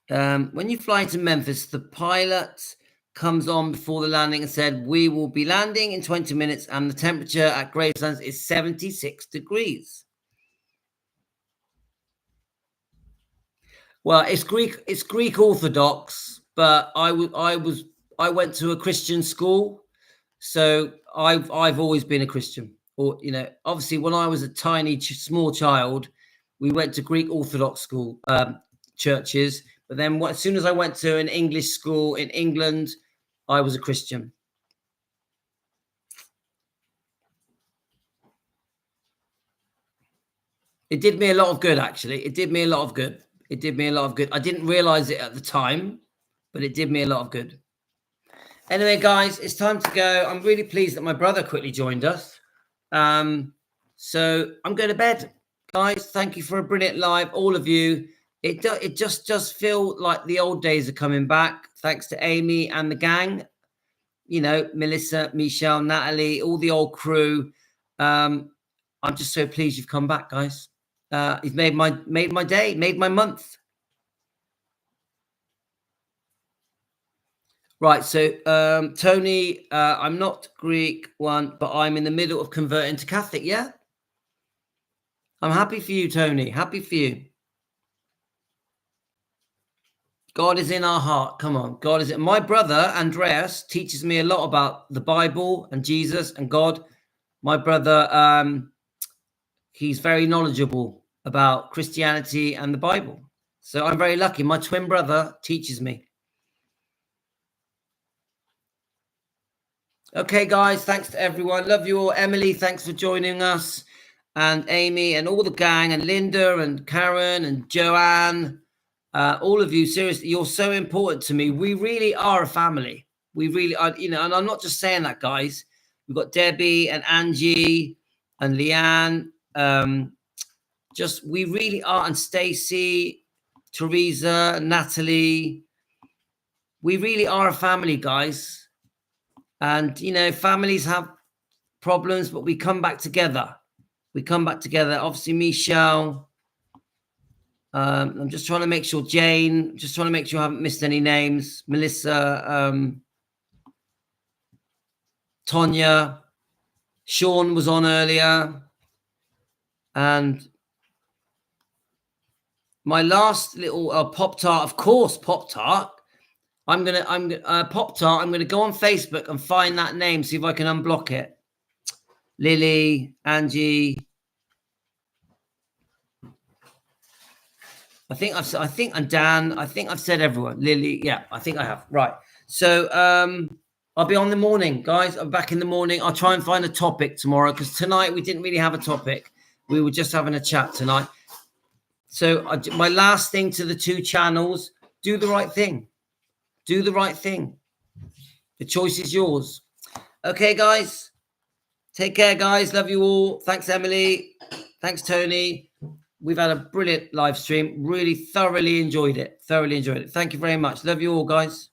Speaker 1: When you fly to Memphis, the pilot comes on before the landing and said, we will be landing in 20 minutes and the temperature at Graceland is 76 degrees. Well, it's Greek Orthodox, but I went to a Christian school, so I've always been a Christian. Or, you know, obviously when I was a tiny small child, we went to Greek Orthodox school churches. But then as soon as I went to an English school in England, I was a Christian. It did me a lot of good, actually. It did me a lot of good. It did me a lot of good. I didn't realize it at the time, but it did me a lot of good. Anyway, guys, it's time to go. I'm really pleased that my brother quickly joined us. So I'm going to bed. Guys, thank you for a brilliant live, all of you. It just does feel like the old days are coming back. Thanks to Amy and the gang. You know, Melissa, Michelle, Natalie, all the old crew. I'm just so pleased you've come back, guys. You've made my day, made my month. Right, so Tony, I'm not Greek one, but I'm in the middle of converting to Catholic, yeah? I'm happy for you, Tony. Happy for you. God is in our heart. Come on. God is in. My brother, Andreas, teaches me a lot about the Bible and Jesus and God. My brother, he's very knowledgeable about Christianity and the Bible. So I'm very lucky. My twin brother teaches me. Okay, guys, thanks to everyone. Love you all. Emily, thanks for joining us. And Amy and all the gang and Linda and Karen and Joanne. All of you, seriously, you're so important to me. We really are a family. We really are, you know, and I'm not just saying that, guys. We've got Debbie and Angie and Leanne. We really are. And Stacy, Teresa, Natalie. We really are a family, guys. And, you know, families have problems, but we come back together. We come back together. Obviously, Michelle. I'm just trying to make sure, Jane, just trying to make sure I haven't missed any names. Melissa, Tonya, Sean was on earlier. And my last little Pop-Tart, of course, Pop-Tart. I'm gonna Pop-Tart. I'm gonna go on Facebook and find that name, see if I can unblock it. Lily, Angie. and Dan. I think I've said everyone. Lily, yeah, I think I have. Right. So I'll be on the morning, guys. I'm back in the morning. I'll try and find a topic tomorrow because tonight we didn't really have a topic. We were just having a chat tonight. So my last thing to the two channels: do the right thing. Do the right thing. The choice is yours. Okay, guys. Take care, guys. Love you all. Thanks, Emily. Thanks, Tony. We've had a brilliant live stream. Really thoroughly enjoyed it. Thank you very much. Love you all, guys.